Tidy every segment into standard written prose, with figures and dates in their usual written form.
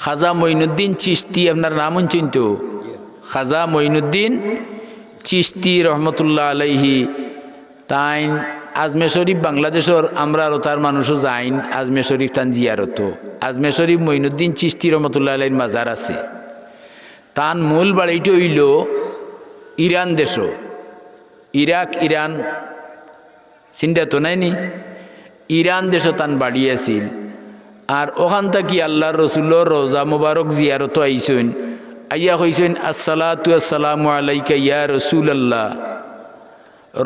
খাজা মঈনুদ্দিন চিশতি আপনার নাম শুনছেন তো? খাজা মঈনুদ্দিন চিশতি রহমতুল্লাহ আলাইহি তাইন আজমে শরীফ বাংলাদেশের আমরা আর তার মানুষও যাইন আজমে শরীফ তান জিয়ারত। আজমে শরীফ মঈনুদ্দিন চিশতি রহমতুল্লাহ আলাইহির মাজার আছে। তান মূল বাড়িটি হইল ইরান দেশ, ইরাক ইরান চিন্তা তো নাইনি, ইরান দেশ তান বাড়ি আছিল। আর ওখান থাকি আল্লাহর রসুল্লর রোজা মুবারক জিয়ারত আইসেন, আইয়া কইসেন আসসালাতু আসসালামু আলাইকা ইয়া রাসূলুল্লাহ।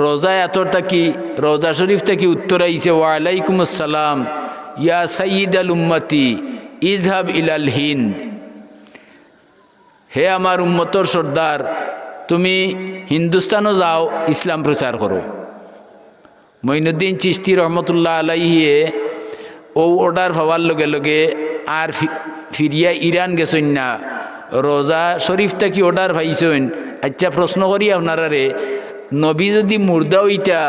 রোজা এতটা কি রোজা শরীফ থেকে উত্তর আইছে ওয়া আলাইকুম আসসালাম ইয়া সাইয়্যিদাল উম্মতি ইযহাব ইলাল হিন্দ। হে আমার উম্মতর সর্দার, তুমি হিন্দুস্তানও যাও, ইসলাম প্রচার করো। মঈনুদ্দিন চিশতি রহমতুল্লাহ আলাইহিয়ে ও অর্ডার পাওয়ার লগে লগে আর ফিরিয়া ইরান গেছেন না, রোজা শরীফ থেকে অর্ডার পাইছেন। আচ্ছা প্রশ্ন করি আপনারা রে, নবী যদি মুর্দা হইতা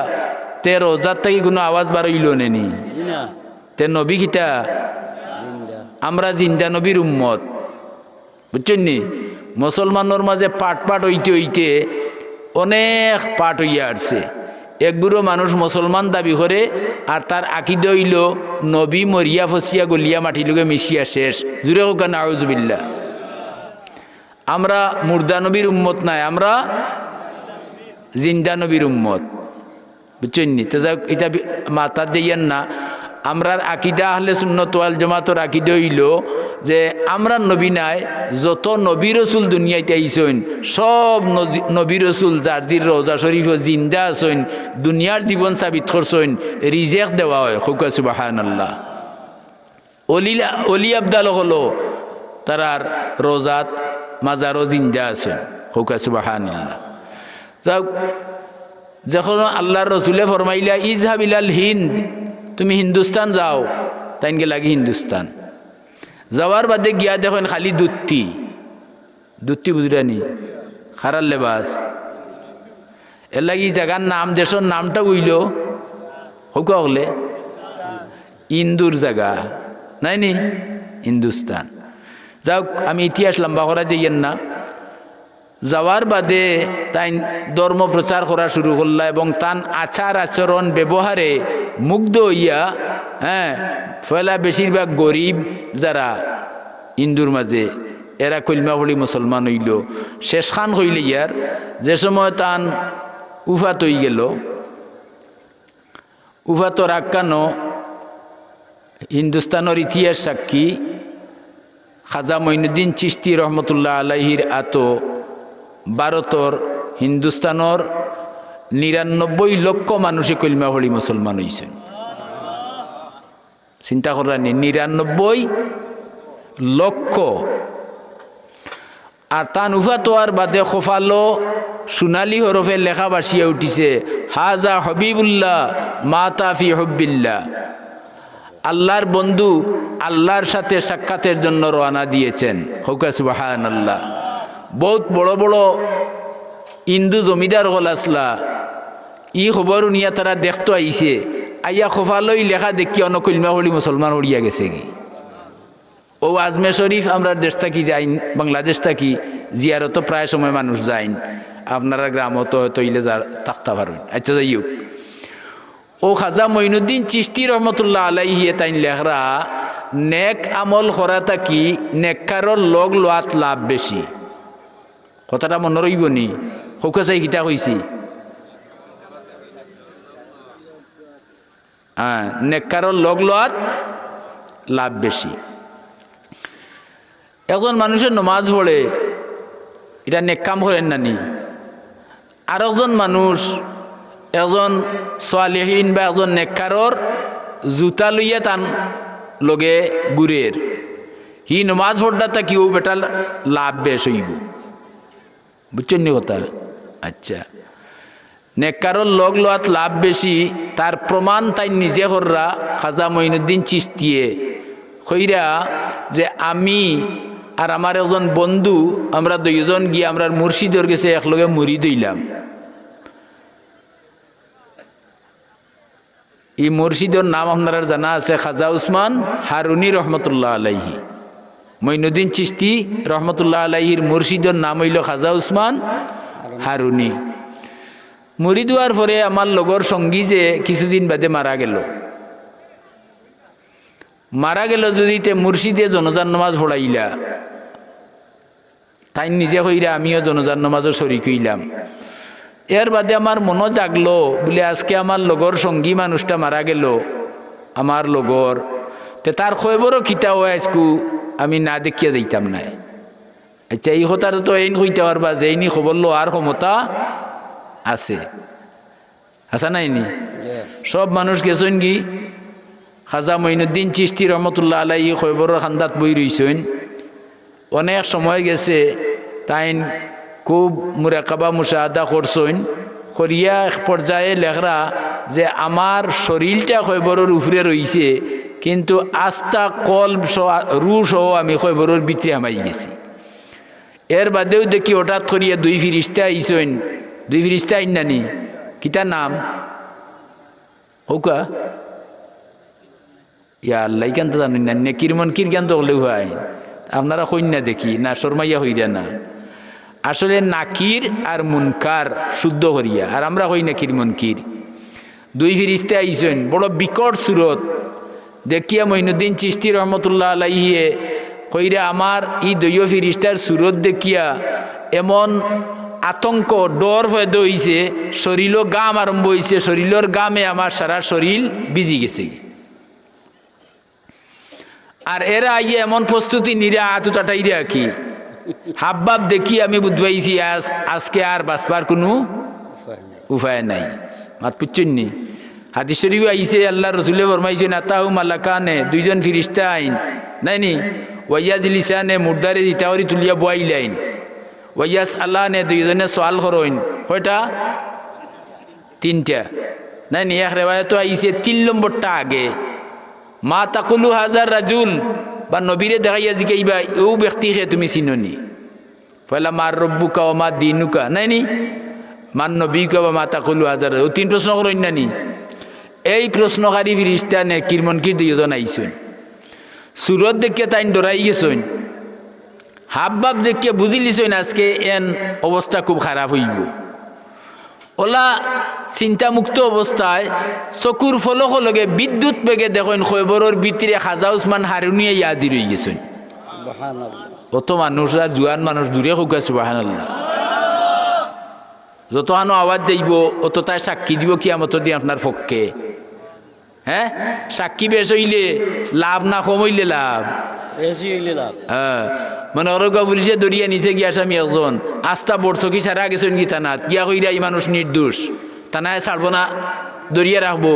তে রোজার থেকে কোনো আওয়াজ বার হইল নেনি? তে নবী কিতা? আমরা জিন্দা নবীর উম্মত, বুঝছেন নি? মুসলমানের মাঝে পাট পাট হইতে হইতে অনেক পাট হইয়া আসছে। একগুলো মানুষ মুসলমান দাবি করে আর তার আকিদা হইল নবী মরিয়া ফসিয়া গলিয়া মাটি লোকে মিশিয়া শেষ। জুড়ে হোক নাউজুবিল্লাহ। আমরা মুর্দা নবীর উম্মত নাই, আমরা জিন্দা নবীর উম্মত, বুঝছেন নি? তো যাক এটা মাতার যাইয়েন না। আমরার আকিদা আহলে সুন্নাত ওয়াল জামাতের আকিদা হইল যে আমরা নবী নাই, যত নবী রসুল দুনিয়াতে আইসেন সব নবী রসুল যার জির রোজা শরীফ জিন্দা আছেন, দুনিয়ার জীবন সাবিত করছেন, রিজেক্ট দেওয়া হয়। খুকা সুবহানাল্লাহ। অলি আবদাল হলো তারার রোজাত মাজারও জিন্দা আছেন। খুকা সুবহানাল্লাহ। যাক যখন আল্লাহর রসুলে ফরমাইলা ইযহাব ইলাল হিন্দ, তুমি হিন্দুস্তান যাও, তাইনকে লাগে হিন্দুস্তান যাওয়ার বাদে গিয়া দেখেন খালি দুত্তি দুত্তি বুঝরানি খারার লেবাস। এর লাগি জায়গার নাম দেশের নামটা বুঝল হোক হলে ইন্দুর জায়গা নাইনি হিন্দুস্তান। যাক আমি ইতিহাস লম্বা করা যাইয়েন না। যাওয়ার বাদে তাই ধর্ম প্রচার করা শুরু করলা এবং তান আচার আচরণ ব্যবহারে মুগ্ধ হইয়া ফয়লা বেশিরভাগ গরিব যারা হিন্দুর মাঝে এরা কলমা পড়ি মুসলমান হইল। শেষখান হইলে ইয়ার যে সময় তান উফাত হয়ে গেল, উফাতর আখ্যানো হিন্দুস্তানের ইতিহাস সাক্ষী। খাজা মঈনুদ্দিন চিশতি রহমতুল্লাহ আলাইহির আতো ভারতর হিন্দুস্তানের ৯৯ লক্ষ মানুষে কলমা পড়ি মুসলমান হয়েছেন। চিন্তা করানি ৯৯ লক্ষ। আর তান উফাত হওয়ার বাদে খোফালো সোনালি হরফে লেখা বাসিয়া উঠিছে হাজা হবিবুল্লাহ মাতা ফি হব্বিল্লাহ। আল্লাহর বন্ধু আল্লাহর সাথে সাক্ষাতের জন্য রওনা দিয়েছেন। হুকা সুবহানাল্লাহ। বহুত বড় বড় হিন্দু জমিদার হল আসলা ই খবর নিয়ে তারা দেখতো আইছে, আইয়া খোফালই লেখা দেখি অন কলমা পড়ি মুসলমান হরিয়া গেছে কি। ও আজমে শরীফ আমরা দেশ থাকি যাইন, বাংলাদেশ থাকি জিয়ারত প্রায় সময় মানুষ যাইন, আপনারা গ্রামত হয়তো ইলে থাকতে পারবেন। আচ্ছা যাই হোক, ও খাজা মঈনুদ্দিন চিশতি রহমতুল্লাহ আলাইহি তাইন লেখরা নেক আমল করা থাকি নেককারর লগ লোয়াত লাভ বেশি। কথাটা মনে রইব নি? হোকা চাই কিতা কইছি? নেককারর লগ লোয়াত লাভ বেশি। একজন মানুষের নমাজ পড়ে এটা নেক কাম করেন নানি, আর একজন মানুষ একজন সালেহীন বা একজন নেককারর জুতা লইয়া তান লগে গুরের হি নমাজ পড়া তা কেউ বেটা লাভ বেশ হইব। বুঝছেন নি কথা? আচ্ছা, নেককারর লগ লোয়াত লাভ বেশি তার প্রমাণ তাই নিজে হররা খাজা মঈনুদ্দিন চিশতিয়ে কইরা যে আমি আর আমার একজন বন্ধু আমরা দুইজন গিয়ে আমরা মুর্শিদের গেছে একলগে মুড়ি দইলাম। এই মুর্শিদের নাম আপনারা জানা আছে খাজা উসমান হারুনি রহমতুল্লাহ আলাইহি। মঈনুদ্দিন চিশতি রহমতুল্লাহ আলাইহির মুর্শিদের নাম হইল খাজা উসমান হারুনি। মুরিদ হওয়ার পরে আমার লগর সঙ্গী যে কিছুদিন বাদে মারা গেল যদি তে মুর্শিদে জনজান নামাজ পড়াইলা, তাই নিজে কইরা আমিও জনজান নামাজও শরিক হইলাম। এর বাদে আমার মনও জাগলো বলে আজকে আমার লগর সঙ্গী মানুষটা মারা গেল, আমার লগর, তে তার খবরও খিতা হয় আজকু আমি না দেখিয়া যাইতাম নাই। আচ্ছা এই কথার তো এই কইতে পারবা যে এইনি খবর লো আর ক্ষমতা আছে, আসা নাইনি? সব মানুষ গেছেন কি খাজা মঈনুদ্দিন চিশতি রহমতুল্লাহ আলাইহি খবরের খান্দাত বই রইছেন, অনেক সময় গেছে, তাই খুব মুরাকাবা মুশাহাদা করছেন, করিয়া এক পর্যায়ে লেখরা যে আমার শরীরটা খবরের উপরে রইছে, কিন্তু আস্থা কলব রু সহ আমি খবরের ভিতরে হামাই গেছি। এর বাদেও দেখি হঠাৎ করিয়া দুই ফিরিস্তা আইসেন, দুই ফিরিস্তা আইন নানি কিতার নাম হৌকা ইয়া আল্লাহ কেন তো জানেন না, নেকির মনকির কেন তো হলে হয় আপনারা কন্যা দেখি না শর্মাইয়া হইরা না, আসলে নাকির আর মুনকার শুদ্ধ করিয়া, আর আমরা হই নাকির মনকির। দুই ফিরিস্তা আইসেন বড় বিকট সুরত, দেখিয়া মঈনুদ্দিন চিশতি রহমতুল্লাহ আলাইহিয়ে কইরা আমার ই দৈয় ফিরিস্তার সুরত দেখিয়া এমন আতঙ্ক ডর হয়ে হইছে, শরীরও গাম আরম্ভ হয়েছে, শরীরের গামে আমার সারা শরীর ভিজি গেছে। আর এরা আইয়ে এমন প্রস্তুতি নিরা আতুটাটাইরা কি হাববাব দেখি আমি বুঝবাইছি আজকে আর বাঁচবার কোনো উপায় নাই। মাত পুচ্ছন্নি হাদিস শরীফ আইসে আল্লাহ রসুলে ফরমাইছেন আতাহু মালাকানে, দুইজন ফিরিস্তা আইন নাইনি, ওয়াইয়াজ লিসানে মুর্দারে জিতাওয়ারি তুলিয়া বয়াইলাইন, ওয়াইয়াস আল্লাহ নে দুইজনে সোয়াল করইন, কয়টা? তিনটা নাইনি। এক রেওয়ায়ত আইসে 3 নম্বরটা আগে, মা তাকুলু হাজার রাজুল, বা নবীরে দেখাইয়া জিকাইবা ও ব্যক্তিকে তুমি চিননি, পয়লা মার রব্বুকা ও মা দিনুকা নাইনি, মান নবীকা বা মা তাকুলু হাজার, ও 3 প্রশ্ন করেন নানি। এই প্রশ্নকারী ফিরিস্তা নে কিরমনকির দুইজন আইসেন, সুরত দেখিয়া তাই ডরাই গেছেন, হাববাব দেখিয়া বুঝি লিছেন আজকে এন অবস্থা খুব খারাপ হইব। ওলা চিন্তামুক্ত অবস্থায় চকুর ফলক লগে বিদ্যুৎ বেগে দেখেন খবরের ভিতরে খাজা উসমান হারুনিয়া ইয়াদি রয়ে গেছেন। অত মানুষরা জুয়ান মানুষ দূরে হোক সুবহানাল্লাহ, যত হানো আওয়াজ যাইব অত তাই সাক্ষী দিব কিয়ামতের দিন আপনার পক্ষে। হ্যাঁ, সাক্ষী বেশ হইলে লাভ না কম হইলে লাভ, হ্যাঁ মানে অরগা পুলিশে দরিয়া নিচে গিয়া আসামি একজন আস্থা বড়ছো কি সারা গেছেন কি থানাত গিয়া কইরা এই মানুষ নির্দোষ, থানায় ছাড়বো না, দরিয়া রাখবো,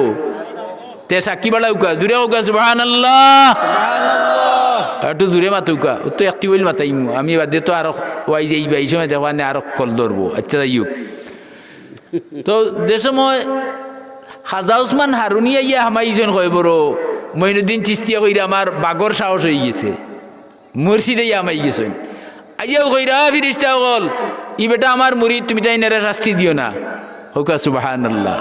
তে সাক্ষী বাড়া উকা জুড়ে উকা সুবহানাল্লাহ, একটু জুড়ে মাতুকা তো একটি বইল মাতাইমু আমি বাদে তো আরো ওয়াই যে এই সময় দেখবা আরো কল ধরবো। আচ্ছা যাইক, তো যে সময় খাজা উসমান হারুনিয়া ইয়া হামাইছেন খবর মঈনুদ্দিন চিশতিয়া কইরা আমার বাগর সাহস হয়ে গেছে, মুর্শিদে আমাই গেছেন, আইয়াও কইরা ফিরিস্তা বল ই বেটা আমার মুরিদ, তুমি তাই নেরা শাস্তি দিও না, হোকা সুবহানাল্লাহ।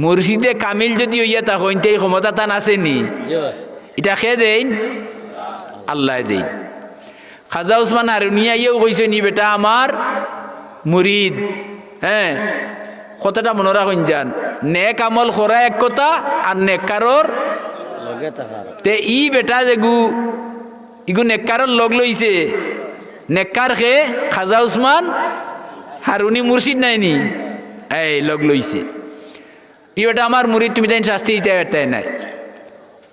মুর্শিদে কামিল যদি হইয়া তা হইতে ক্ষমতা তান আসেনি, এটা খেয়ে দেন আল্লাহ দেন। খাজা উসমান হারুনিয়া ইয়েও কইছেন ই বেটা আমার মুরিদ। হ্যাঁ, কথাটা মনে রাখুন যান, নেক আমল করা এক কথা আর নেককারর তে ই বেটা যেগু ইগু নেককারর লগ লইছে, নেককার খে খাজা উসমান হারুনি মুর্শিদ নাইনি এই লগ লইছে, ই বেটা আমার মুরিদ, তুমি তাই শাস্তি দিতে পারতে নাই।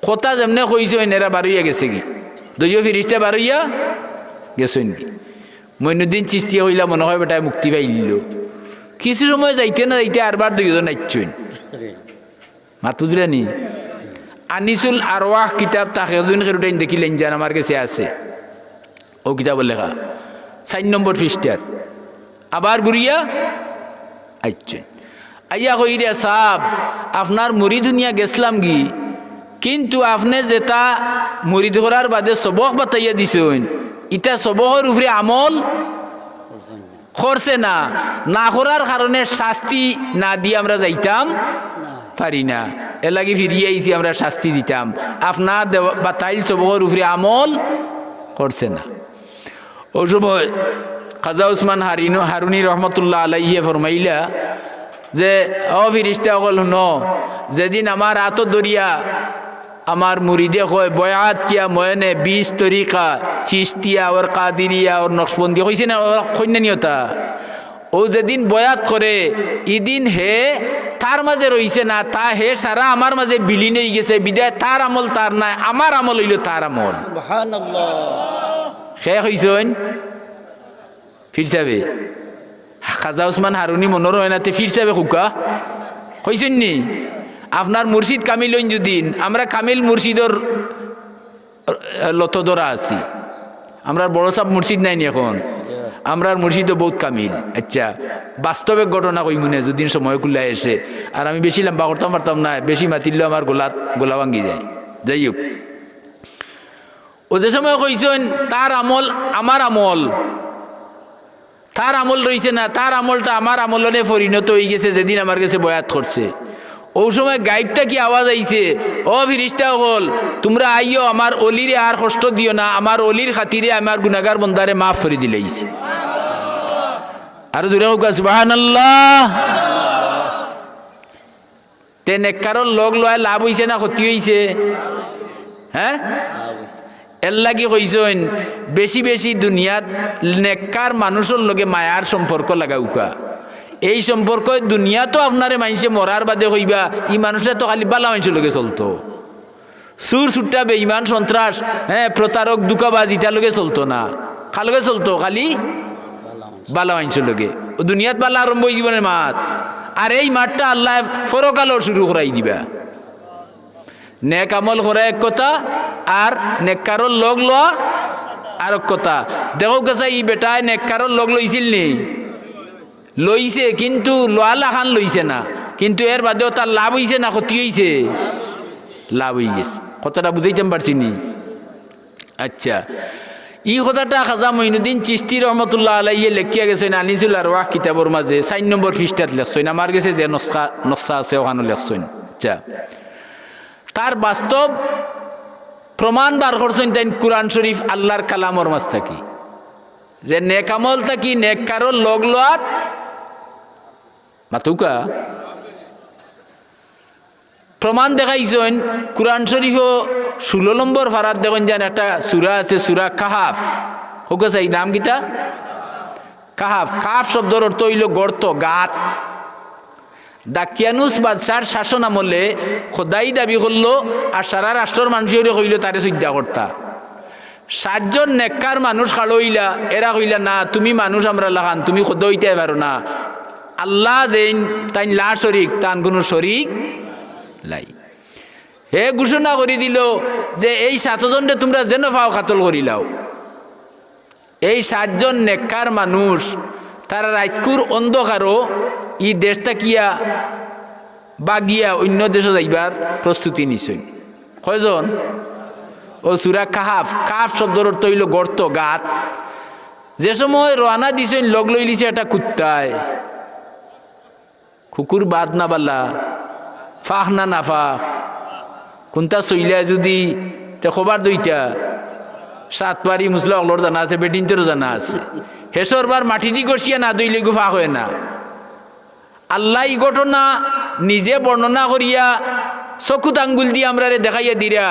কথা যেমনে কইছে এরা বারইয়া গেছে কি, দইও ফিরিস্তা বারইয়া গেছেন কি। মঈনুদ্দিন চিশতিয়া হইলা মনে হয় বেটায় মুক্তি পাইল, কিছু সময় যাইতে না যাইতে আরবার দুইজন আইছেন, মাত বুঝলেন নি? আনিসুল আরওয়াহ কিতাব তাকিউদ্দিন খেরুটাইন দেখিলেন যান আমার কাছে আছে, ও কিতাবের লেখা 4 নম্বর পৃষ্ঠাত আবার ঘুরিয়া আইছেন, আইয়া কইরা সাহেব আপনার মুরিদ দুনিয়া গেছলাম কি, কিন্তু আপনি যেটা মুরিদ করার বাদে সবক বাতাইয়া দিছেন এটা সবকের উপরে আমল করছে না, না করার কারণে শাস্তি না দিয়ে আমরা যাইতাম পারি না, এর লাগে ফিরিয়ে আইছি আমরা শাস্তি দিতাম। আপনার বা তাইল সবর উপরে আমল করছে না। ওই সময় খাজা উসমান হারুনি রহমতুল্লাহ আলাইহি ফরমাইলা যে ও ফিরিস্তা সকল শুনো, যেদিন আমার আতর দরিয়া আমার মুরিদে কয় বয়াত কিয়া ময়নে 20 তরিকা চিস্তিয়া ওর কাদিরিয়া ওর নকশবন্দি কইছে না কন্যানিয়তা, ও যেদিন বয়াত করে ইদিন হে তার মাঝে রইছে না, তা হে সারা আমার মাঝে বিলীন হয়ে গেছে, বিদায় তার আমল তার নাই, আমার আমল হইল তার আমল। সুবহানাল্লাহ। শেষ হইছেন ফিরসাবে খাজা উসমান হারুনি মনোর হয় নাতে ফিরসাবে খুকা হইছেন নি? আপনার মুর্শিদ কামিল যদিন আমরা কামিল মুর্শিদর লতদরা আছি, আমরা বড় সাব মুর্শিদ নাই নি এখন, আমরার মুর্শিদও বহুত কামিল। আচ্ছা বাস্তবিক ঘটনা কই মনে যদিন সময় কুল্লায় এসে, আর আমি বেশি লম্বা করতাম পারতাম না, বেশি মাতিলেও আমার গোলা ভাঙ্গি যায়। যাই হোক, ও যে সময় কইছেন তার আমল আমার আমল, তার আমল রয়েছে না, তার আমলটা আমার আমলনে পরিণত হয়ে গেছে যেদিন আমার কাছে বয়াত করছে। ওই সময় গাইবটা কি আওয়াজ আইছে, ও ফিরিস্তা হল তোমরা আইও, আমার অলিরে আর কষ্ট দিও না, আমার অলির খাতিরে আমার গুনাহগার বন্দারে মাফ করে দিলেইছে। আর জোরে হোক সুবহানাল্লাহ। তে নেককারর লগ লয় লাভ হইছে না ক্ষতি হইছে? হ্যাঁ, এর লাগি কইছেন বেশি বেশি দুনিয়াত নেককার মানুষের লগে মায়ার সম্পর্ক লাগাউকা। এই সম্পর্ক দুনিয়া তো আপনারে মানুষে মরার বাদে হইবা, ই মানুষের তো খালি বালা মানুষের লগে চলতো, সুর সুট্টা বেঈমান সন্ত্রাস হ্যাঁ প্রতারক দুকাবাজ ইটার লগে চলতো না, কার লগে চলতো? খালি বালা মানুষের লগে। ও দুনিয়াত বালা আরম্ভ জীবনের মাঠ, আর এই মাঠটা আল্লাহ ফরকালও শুরু করাই দিবা। নেক আমল করা এক কথা, আর নেককারর লগ লওয়া আর এক কথা। দেখো গেছে ই বেটায় নেককারর লগ লইছিল নি? লইছে, কিন্তু লোয়ালা খান লইছে না, কিন্তু এর বাদেও তার লাভ হইছে না ক্ষতি হইছে? লাভ হয়ে গেছে। কথাটা বুঝাইতে পারছি নি? আচ্ছা, ই কথাটা খাজা মঈনুদ্দিন চিশতি রহমতুল্লাহ আলাইহি লেখিয়া গেছেন আনিসুল আরওয়াহ কিতাবর মাঝে 4 নম্বর পৃষ্ঠাত লেখছেন, আমার কাছে যে নকশা আছে ওখানে লেখছেন। আচ্ছা, তার বাস্তব প্রমাণ বার করছেন তাই কুরআন শরীফ আল্লাহর কালামর মাঝ থাকি, যে নেক আমল থাকি নেককারর লগ লওয়ার মাতুকা প্রমাণ দেখাইছেন। কুরআন শরীফও 16 নম্বর ফারাত দেখুন যেন একটা সূরা আছে, সূরা কাহাফ। হোক এই নাম কিটা? কাহাফ। কাহাফ শব্দের অর্থ হইল গর্ত, গাত। দাকিয়ানুস বাদশার শাসন আমলে খোদাই দাবি করলো, আর সারা রাষ্ট্রের মানুষের কইল তারে শ্রদ্ধা করতা। 7 জন নেককার মানুষ খাড়ো হইলা, এরা কইলা না তুমি মানুষ আমরা লাগান, তুমি খোদা হইতে পারো না, আল্লাহ যেন তাই লা শরিক, তান কোনো শরিক লাই। হে ঘোষণা করে দিল যে এই 7 জনরে তোমরা যেন ফাও কাতল করিলাও। এই 7 জন নেককার মানুষ তারা রাইতকুর অন্ধকারও ই দেশটা কিয়া বাগিয়া অন্য দেশে যাইবার প্রস্তুতি নিছেন। কয়জন? ও সূরা কাহাফ। কাহাফ শব্দের অর্থ হইল গর্ত, গাত। যে সময় রওনা দিছেন লগ লই লিছে একটা কুত্তায়, কুকুর বাদ না বাল্লা, ফাহ না না ফাহ, কোনটা চইলা যদি তে খবর দুইটা 7 পারি মুসলা অগলর জানা আছে, বেডিনতেরও জানা আছে। হেসর বার মাটি দি গড়িয়া না দইলে গুফা হয় না। আল্লাহ এই ঘটনা নিজে বর্ণনা করিয়া চকুত আঙ্গুল দিয়ে আমরা দেখাইয়া দিরা,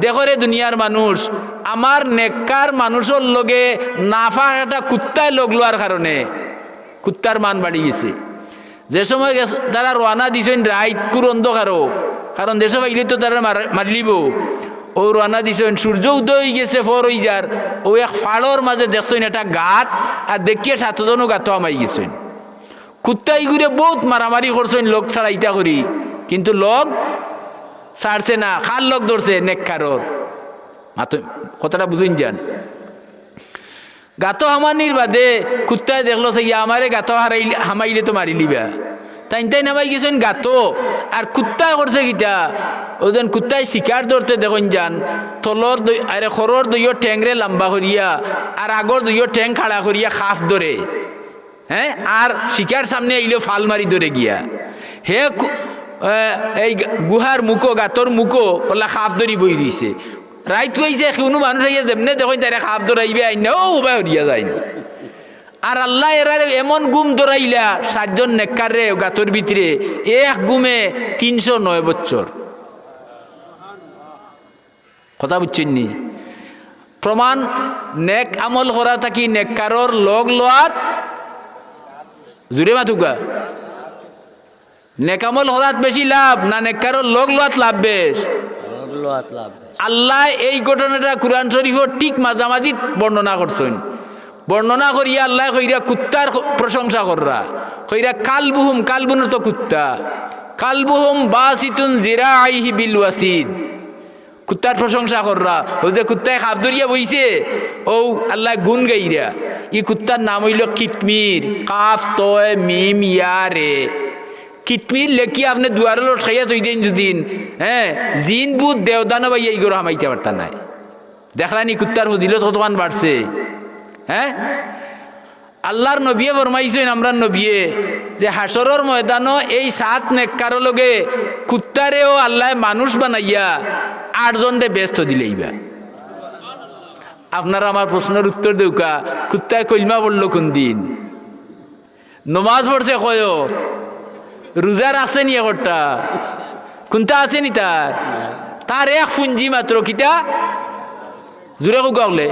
দেখরে দুনিয়ার মানুষ আমার নেককার মানুষের লগে নাফা একটা কুত্তায় লগ লোয়ার কারণে কুত্তার মান বাড়ি গেছে। যে সময় তারা রওনা দিছেন রাইত কুর অন্ধকারও, কারণ দেশ পাইলে তো তারা মারলিব। ও রওনা দিছেন, সূর্য উদয় হয়ে গেছে, ফর হয়ে যার ও এক ফাড়র মাঝে দেখছেন একটা গাত, আর দেখিয়ে 7 জনও গাত আমাই গেছেন। কুত্তাই ঘুরে বহুত মারামারি করছেন লোক ছাড়াইতা করি, কিন্তু লোক ছাড়ছে না। খার লোক ধরছে নেককারর। কথাটা বুঝুন যান। গাত হামানির বাদে কুত্তায় দেখলো সে আমারে গাত হামাইলে তো মারি লিবা, তাই নামাই গেছেন গাত। আর কুত্তায় করছে কিটা, ওজন কুত্তায় শিকার ধরতে দেখুন যান, তলর আরে খরর 2 ঠ্যাংরে লম্বা করিয়া আর আগর 2 ঠ্যাং খাড়া করিয়া খাফ ধরে, হ্যাঁ, আর শিকার সামনে আইলে ফাল মারি ধরে গিয়া। হে এই গুহার মুখো গাতর মুখো ওলা খাপ ধরি বই দিছে রাইত হয়েছে কোনো মানুষ আইয়া যেমনে দেখুন তারা খাপ ধরাইবে আইন না ও উপায় হরিয়া যায় না আর আল্লাহ এরা এমন গুম ধরাইলা 7 জন নেককার রে গাতর ভিতরে এক গুমে 309 বছর কথা বুঝছেন নি প্রমাণ নেক আমল করা থাকি নেককারর লগ লোয়াত জুড়ে মাথুকা নেক আমল করাত বেশি লাভ না নেককারর লগ লোয়াত লাভ বেশ আল্লাহ এই ঘটনাটা কুরআন শরীফের ঠিক মাঝামাঝি বর্ণনা করছেন বর্ণনা করিয়া আল্লাহ কইরা কুত্তার প্রশংসা কররা কইরা কালবুহুম তো কুত্তা কালবুহুম বাসিতুন জিরাইহি বিল ওয়াসিদ কুত্তার প্রশংসা কররা ও যে কুত্তায় খাপ ধরিয়া বইছে ও আল্লাহ গুণ গাইরা ই কুত্তার নাম হইল কিতমির কাফ তয় মিম ইয়া রে কিতমির লেখি আপনি দুয়ারে লটকাইয়া থই দেন যদিন হ্যাঁ জিন বুধ দেওদানো ভাই এই করে হামাইতে পারতা নাই দেখলানি কুত্তার ফজিলত কতখান বাড়ছে হ্যাঁ আল্লাহর নবিয়ে ফরমাইছেন আমরা নবিয়ে যে হাসরের ময়দানও এই 7 নেককার লগে কুত্তারেও আল্লাহ মানুষ বানাইয়া 8 জনরে ব্যস্ত দিলেইবা আপনারা আমার প্রশ্নের উত্তর দেউকা কুত্তায় কলমা পড়লো কোন দিন নমাজ পড়ছে কয় রোজার আছে নি একটা কোনটা আছে নি তার এক ফুঞ্জি মাত্র কিটা জুড়ে কুকাউলে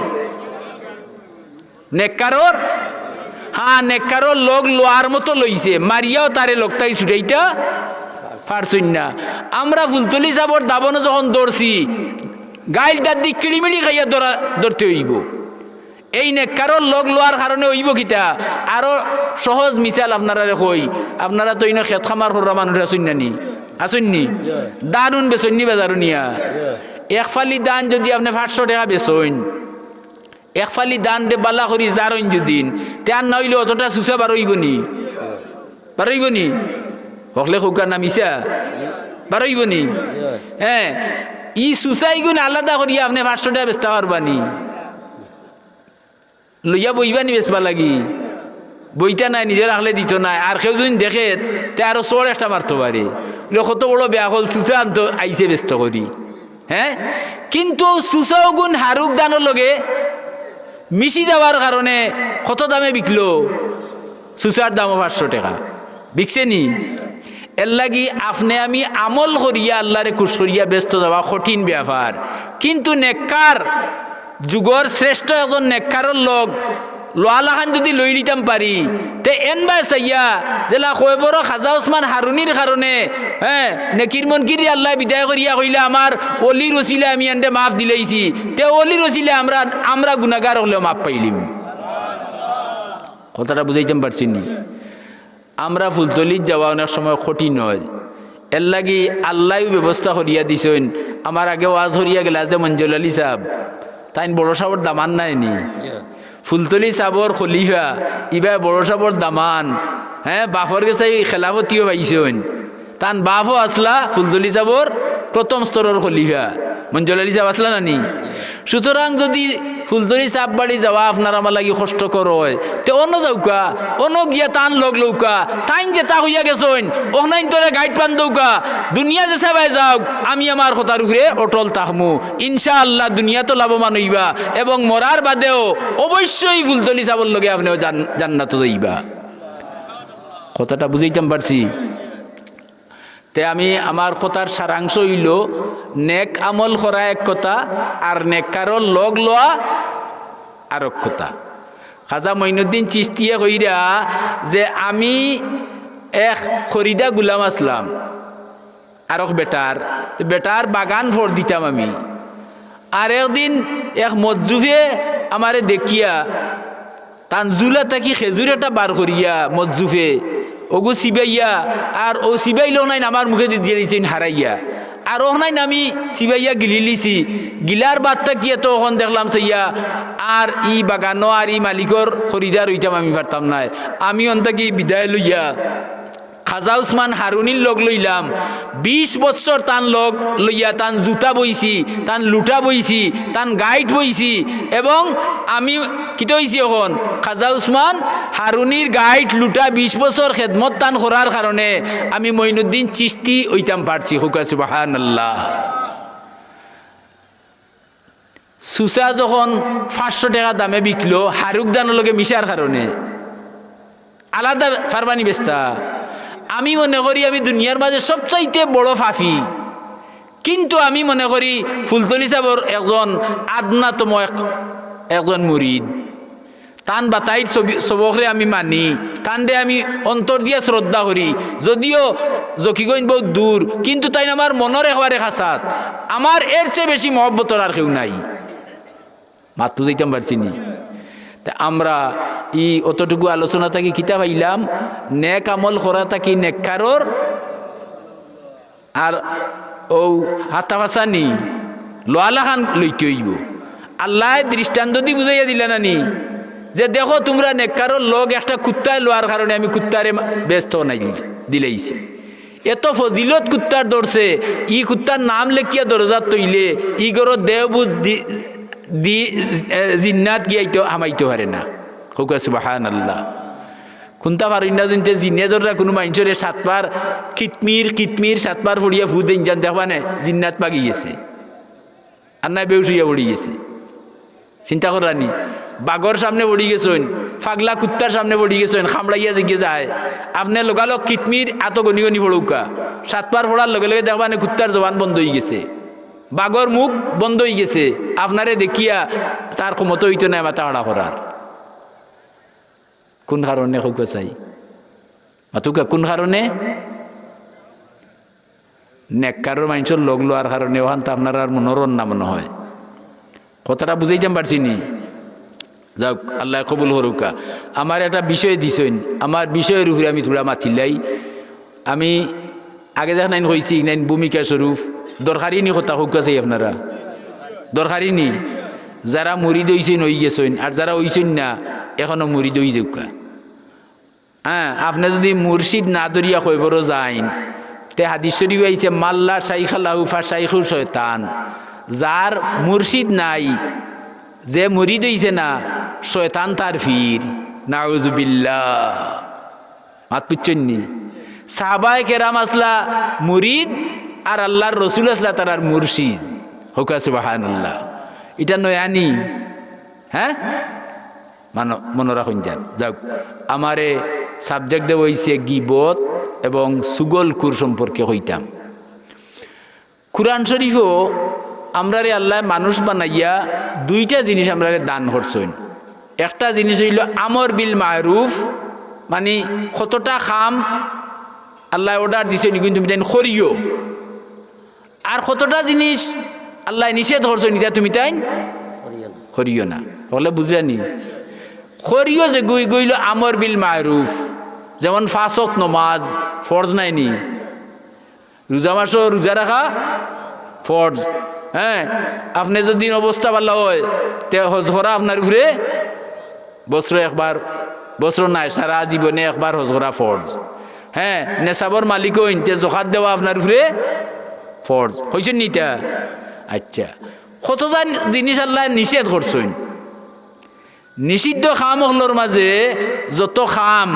নেককারর হ্যাঁ নেককারর লোক লোয়ার মতো লইছে মারিয়াও তারে লোকটাই ছুটাইটা পারছই না আমরা ফুলতলি সাবর দাবনো যখন দৌড়ছি গাইলটার দিক কিড়িমিড়ি খাইয়া ধরতে হইব এই নেককারর লোক লোয়ার কারণে হইব কিটা আরো সহজ মিসাল আপনারা কই আপনারা তো ইনো খেত খামার করা মানুষ আসুন নানি আসুননি দানুন বেসননি বাজারুনিয়া এক ফালি দান যদি আপনি 500 টাকা বেসইন এক ফালি দান দে বালা করি যারইন যদিন তেন নইলে অতটা সুসা বারইবনি হকলে খোকা নামিছা বারইবনি হ্যাঁ ই সুসাই গুণ আলাদা করি আপনি 500 টাকা বেচতে পারবানি লইয়া বইবানি বেচবা লাগি বইটা নাই নিজের আখলে দিত নাই আর কেউ যদি দেখে তে আরো চোর একটা মারতে পারে কত বড় বেয়া হল সুসা আনতো আইসে ব্যস্ত করি হ্যাঁ কিন্তু সুসাও গুণ হারুক দানোর লগে মিশি যাওয়ার কারণে কত দামে বিকলো সুসার দামও 500 টাকা বিকছে নি এর লাগি আপনি আমি আমল করিয়া আল্লাহরে খুশ করিয়া ব্যস্ত যাওয়া কঠিন ব্যাপার কিন্তু নেককার যুগর শ্রেষ্ঠ একজন নেককারর লোক লোয়ালাখান যদি লই নিতাম পারি তে এনবাই চাইয়া জেলা কয়বর খাজা ওসমান হারুনির কারণে হ্যাঁ নেকির মনকির আল্লাহ বিদায় করিয়া কইলে আমার অলির ওসিলে আমি এনতে মাফ দিলেইছি তে অলির ওসিলে আমরা গুনাহগার হলেও মাফ পাইলিম কথাটা বুঝাইতাম পারছি নি আমরা ফুলতলির যাওয়া অনেক সময় কঠিন হয় এর লাগি আল্লাহ ব্যবস্থা করিয়া দিছেন আমার আগে ওয়াজ হরিয়া গেলা যে মঞ্জুর আলী সাহেব তাই বড় সাবর দামান নাইনি ফুলতলি সাবর খলিফা ইবা বড় সাবর দামান হ্যাঁ বাপর গেছে খেলাফতিও পাইছেন তান বাপও আসলা ফুলতলি সাবর প্রথম স্তরের খলিফা মঞ্জুর আলী সাহেব আসলা নানি সুতরাং যদি ফুলতলি সাপ বাড়ি যাওয়া আপনার আমার লাগি কষ্টকর হয় তে অন্য যাওকা অন্য গিয়া টান লগ লৌকা টাইন যে তা হইয়া গেছেন অনাইন তোরে গাইড পান দৌকা দুনিয়া যে সেবাই যাওক আমি আমার কথার উপরে অটল তাহমু ইনশাআল্লাহ দুনিয়া তো লাভবান হইবা এবং মরার বাদেও অবশ্যই ফুলতলি সাবর লগে আপনিও জান্নাত যাইবা কথাটা বুঝাইতাম পারছি তে আমি আমার কথার সারাংশ হইল নেক আমল করা এক কথা আর নেককারর লগ লোয়া আর এক কথা খাজা মঈনুদ্দিন চিশতিয়া কইরা যে আমি এক খরিদা গুলাম আসলাম আর বেটার বাগান ভর দিতাম আমি আর একদিন এক মজ্জুফে আমারে দেখিয়া তান জুলা থাকি খেজুর একটা বার করিয়া মজ্জুফে ওগু সিবাইয়া আর ও সিবাইলেও নাই আমার মুখে দিয়ে দিয়েছেন হারাইয়া আর ও নাই আমি সিবাইয়া গিলি লিছি গিলার বাদটা কি এত ওখান দেখলাম সাইয়া আর ই বাগানো আর ই মালিকর খরিদার হইতাম আমি পারতাম নাই আমি অন্তাকি বিদায় লইয়া খাজা ওসমান হারুনির লগ লইলাম 20 বছর তান লগ লইয়া তান জুতা বইছি তান লুটা বইছি তান গাইড বইছি এবং আমি কিতা হইছি এখন খাজা উসমান হারুনির গাইড লুটা 20 বছর খেদমত তান করার কারণে আমি মঈনুদ্দিন চিশতি হইতাম পারছি। হুকা সুবহানাল্লাহ। সুসা যখন 500 টাকা দামে বিকলো হারুক দানের লগে মিশার কারণে আলাদা ফারবানি বেস্তা। আমি মনে করি আমি দুনিয়ার মাঝে সবচাইতে বড় ফাফি, কিন্তু আমি মনে করি ফুলতলি সাহর একজন আদনাতম একজন মুরিদ। তান বাতাইর সবকরে আমি মানি, তানরে আমি অন্তর দিয়া শ্রদ্ধা করি। যদিও জকিগঞ্জ বহুত দূর, কিন্তু তাই আমার মনের একবারে খাসাত। আমার এর চেয়ে বেশি মহব্বতর আর কেউ নাই। মাত বুঝাইতাম পারছি নি? তা আমরা অতটুকু আলোচনা থাকি কিতা পাইলাম, নেক আমল করা থাকি নেককারর আর ও হাতা নি লোয়ালা খান লইতে হইব। আল্লাহ দৃষ্টান্ত দি বুঝাইয়া দিলে নানি যে দেখো তোমরা নেককারর লোক একটা কুত্তায় লোয়ার কারণে আমি কুত্তারে ব্যস্ত নাই দিলাইছি। এত ফজিলত কুত্তার ধরছে, ই কুত্তার নাম লেখিয়া দরজাত তৈলে ই গরো দেবুদ জিন্নাত গিয়াইতে হামাইতে পারে না। হুকা সুবহানাল্লাহ। কোনটা পারি না জানতে জিনে ধরা কোনো মানুষের 7 বার কিতমির 7 বার পড়িয়া ফু দেন জান দেখবা না জিন্নাত পাগি গেছে আর না বেউসিয়া পড়ি গেছে। চিন্তা করানি বাঘর সামনে পড়ি গেছেন, ফাগলা কুত্তার সামনে পড়ি গেছেন, খামড়াইয়া দিকে যায় আপনি লোকালক কিতমির এত গনি গনি পড়ুকা 7 বার পড়ার লগে লগে দেখবা না কুত্তার জবান বন্ধ হয়ে গেছে, বাঘর মুখ বন্ধ হয়ে গেছে। আপনারে দেখিয়া তার ক্ষমতা হইতো না মাথা হাড়া করার। কোন কারণে হোক চাই মাতুকা? কোন কারণে? নেককারর মানুষের লগ লোয়ার কারণে। ওখান তো আপনার আর মনোরণ না মনে হয়। কথাটা বুঝাইতাম পারছি নি? যাক আল্লাহ কবুল হরুকা। আমার একটা বিষয় দিছেন, আমার বিষয়ের উপরে আমি থোড়া মাতিলাই। আমি আগে যখন নাইন কইছি নাইন ভূমিকা স্বরূপ দরকারি নি কথা হোক চাই আপনারা? দরকারি নি? যারা মুরিদ হইছেন হই গেছেন, আর যারা হইছেন না এখনো মুরিদ হই যাউকা। হ্যাঁ, আপনি যদি মুর্শিদ না দরিয়া কইবর যাইন তে হাদিস শরীফ আইছে মাল্লা শাইখালাহু ফা শাইখু শয়তান। যার মুর্শিদ নাই, যে মুরিদ হইছে না, শয়তান তার ফির। নাউজুবিল্লাহ। মাত পুচ্ছন্নি? সাহাবায়ে কেরাম আসলা মুরিদ আর আল্লাহর রসুল আসলা তার আর মুর্শিদ। হুকা সুবহানাল্লাহ। এটা নয়ানি? হ্যাঁ, মনে রাখুন যান। যাক, আমারে সাবজেক্ট দেওয়া হয়েছে গিবত এবং সুগলকুর সম্পর্কে হইতাম। কুরআন শরীফও আমরারে আল্লাহ মানুষ বানাইয়া 2টা জিনিস আমরারে দান করছেন। একটা জিনিস হইল আমর বিল মারুফ, মানে কতটা খাম আল্লাহ অর্ডার দিছে কিন্তু তুমি তাই করিও। আর কতটা জিনিস আল্লাহ নিষেধ করছে নিতা তুমি তাই করিও না। বলে বুঝলানি? করিও যে গইল আমর বিল মারুফ, যেমন 5 ওয়াক্ত নামাজ ফরজ নাইনি, রোজা মাসও রোজা রাখা ফরজ। হ্যাঁ, আপনি যদি অবস্থা ভালো হয় তে হজ করা আপনার উপরে বছর একবার, বছর নাই সারা জীবনে একবার হজ করা ফরজ। হ্যাঁ, নেশাবর মালিক হইন তে জকাত দেওয়া আপনার উপরে ফরজ হয়েছেন নিটা। আচ্ছা, কতটা জিনিস আল্লাহ নিষেধ করছেন। নিষিদ্ধ খাম হলোর মাঝে যত খাম,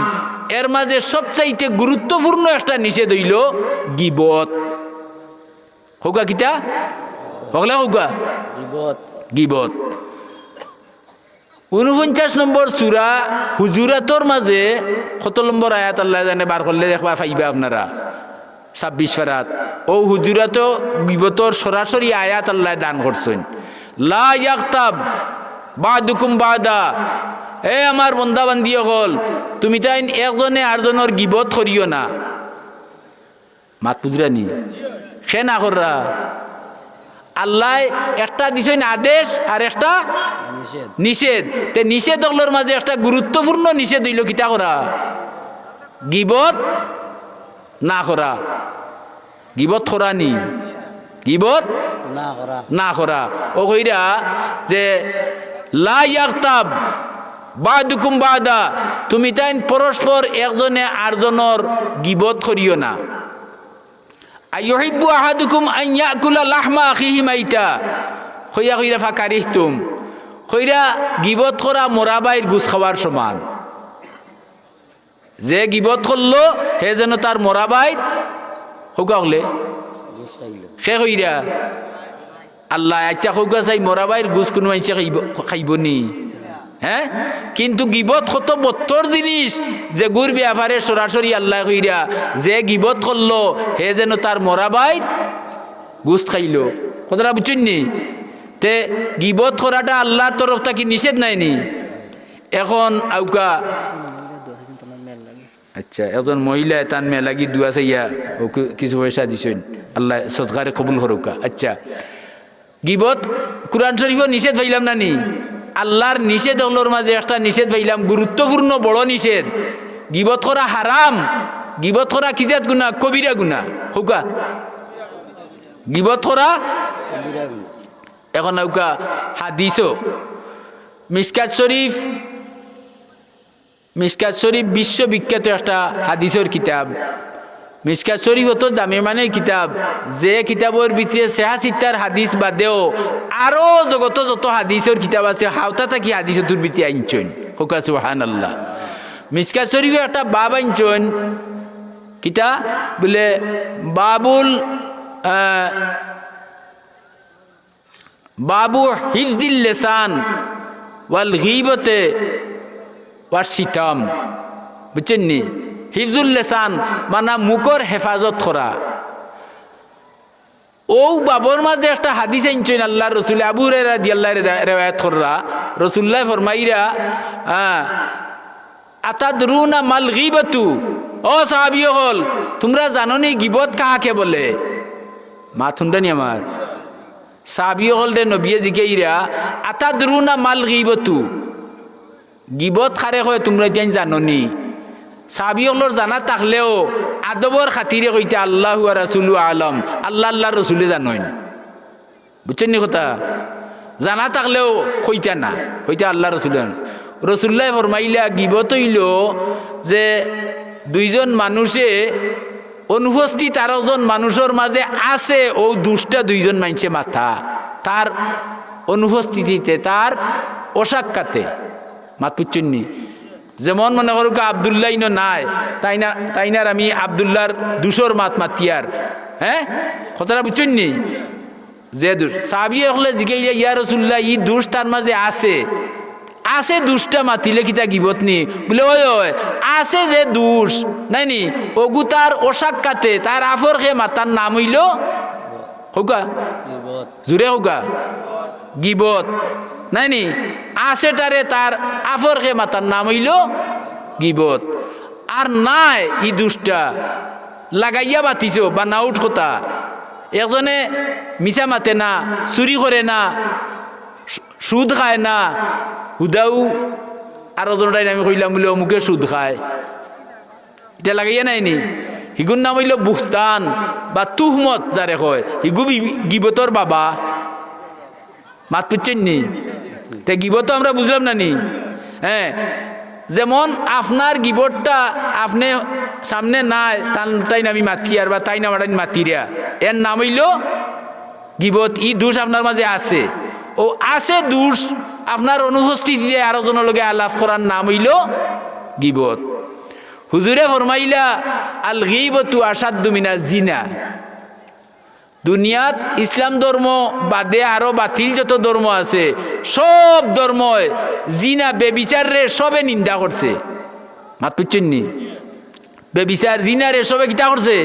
এর মাঝে সবচাইতে গুরুত্বপূর্ণ একটা নিষেধ হইল গিবত। হোকা কিতা হকলা হোকা গিবত। 49 নম্বর সূরা হুজুরাতর মাঝে কত নম্বর আয়াত আল্লাহ জানে, বার করলে দেখবা পাইবা আপনারা 26 পারাত। ও হুজুরাত গিবতর সরাসরি আয়াত আল্লাহ দান করছেন। লা ইয়াগতাব বাদুকুম বাদা, এ আমার বন্দা বান্দি হল, তুমি তাই একজনে আরজনের গিবত করিও না। মাত বুঝরানি? সে না কররা আল্লাহ একটা দিছেন আদেশ আর একটা নিষেধ। তে নিষেধ হলোর মাঝে একটা গুরুত্বপূর্ণ নিষেধ হইল কিতা করা? গিবত না করা। গিবত করা নি, গিবত না করা। ও কইরা যে লা ইয়াগতাব বাদুকুম বাদা, তুমি তাই পরস্পর একজনে আরজনের গিবত করিও না। আইয়ুহিব্বু আহাদুকুম আন ইয়াকুলা লাহমা আখিহি মাইতা, কইয়া কইরা ফাকারিহতুম। কইরা গিবত করা মোরাবাইর গুছ খাওয়ার সমান। যে গিবত করলো হে যেন তার মোরাবাইর হোকা হলে সে কইরা আল্লাহ আচ্ছা হোকা চাই মোরাবাইর গুছ কোনো মানুষে খাইব নি? হ্যাঁ, কিন্তু গিবত কত বত্তর জিনিস যে গুর ব্যাপারে সরাসরি আল্লাহ কইরা যে গিবত করলো হে যেন তার মোরাবাইর গুছ খাইল। কথাটা বুঝছেন নি? তে গিবত করাটা আল্লাহর তরফ থেকে নিষেধ নাইনি। এখন আউকা আচ্ছা একজন মহিলা তান মেয়ে লাগি দুয়া চাইয়া কিছু পয়সা দিছেন, আল্লাহ সদকারে কবুল করুকা। আচ্ছা গিবত কুরআন শরীফও নিষেধ পাইলাম না নি? আল্লাহর নিষেধ হলোর মাঝে একটা নিষেধ পাইলাম, গুরুত্বপূর্ণ বড় নিষেধ। গিবত করা হারাম, গিবত করা কিজাত গুনাহ, কবিরা গুনাহ হোকা গিবত করা। এখন নৌকা হাদিসও মিশকাত শরীফ বিশ্ববিখ্যাত একটা হাদিসের কিতাব। মিশকাত শরীফ হতো জামে মানের কিতাব, যে কিতাবের ভিতরে ৭৬ হাদিস বাদেও আরো জগত যত হাদিসের কিতাব আছে হাওতা থাকি হাদিস তোর ভিতরে আনছেন। হোকা সুবহানাল্লাহ। মিশকাত শরীফে একটা বাব আনছেন কিতা বলে বাবু হিফজিল লিসান ওয়াল গীবতে ওয়াস সিতাম। বুঝছেন নি? হিফজুল লিসান মানে মুখর হেফাজত করা। ও বাবর মাঝে একটা হাদিস আনছেন আল্লাহ রসুল আবু হুরায়রা রাদিয়াল্লাহু রিওয়ায়াত করা। রাসূলুল্লাহ ফরমাইরা আতাদরুনা মাল গীবাতু, ও সাহাবী হল তোমরা জানো নি গীবত কাহাকে বলে? মাথুনটা নি আমার সাহাবী হল রে নবিয়ে জিগাইরা আতাদরুনা মাল গীবাতু, গীবত কারে কয় তোমরা জানো নি? সাহাবী হলর জানা থাকলেও আদবর খাতিরে কইতে আল্লাহু ওয়া রাসূলু আলম, আল্লাহ রসুলে জানেন। বুঝছেন নি কথা? জানা থাকলেও কইতা না, কইতে আল্লাহ রসুল। রসুল্লাহ ফরমাইলা গীবত হইল যে দুইজন মানুষে অনুপস্থিত আরেকজন মানুষের মাঝে আছে ও দুষ্টা দুইজন মানুষে মাথা তার অনুপস্থিতিতে তার অসাক্ষাতে মাত পুচ্ছেন নি? যেমন মনে করো আবদুল্লাহ ইনো নাই, তাইনার আমি আবদুল্লাহর দুশোর মাত মাতিয়ার। হ্যাঁ, কথাটা বুঝছেন নি? যে দোষ সাহাবী হলে জিগাইলা ইয়া রাসূলুল্লাহ ই দোষ তার মাঝে আছে দুষ্টা মাতিলে কিতা গিবত নি? বলে ওই আছে যে দোষ নাই নি ওগু তার অসাক্ষাতে তার আফর খে মাতার নাম হইল হোকা জুড়ে হোকা গিবত নাই নি? আছে তারে তার আফর খে মাতার নাম হইল গিবত। আর নাই ই দুষ্টা লাগাইয়া মাতিছ বা নাউট কথা। একজনে মিছা মাতে না, চুরি করে না, সুদ খায় না, হুদাও আর ওজনটাই আমি কইলাম বলে অমুকে সুদ খায়, এটা লাগাইয়া নাইনি? হিগুর নাম হইল বুহতান বা তুহমত যারে কয়, হিগু গিবতর বাবা। মাত পুচ্ছেন নি? তে গিবত আমরা বুঝলাম না নি? হ্যাঁ, যেমন আপনার গিবতটা আপনি সামনে নাই তাই নামি মাতিয়ার বা তাই নামাটাই মাতিরা, এর নাম হইল গিবত। ই দোষ আপনার মাঝে আছে, ও আছে দোষ আপনার অনুপস্থিতিতে আরেকজনের লগে আলাপ করার নাম হইল গিবত। হুজুরে ফরমাইলা আল গীবতু আসাদ্দু মিনাজ জিনা। দুনিয়াত ইসলাম ধর্ম বাদে আরো বাতিল যত ধর্ম আছে সব ধর্মই জিনা বেবিচার রে সবে নিন্দা করছে। মাত পুচ্ছেন নি? বেবিচার জিনা রে সবে কিতা করছে।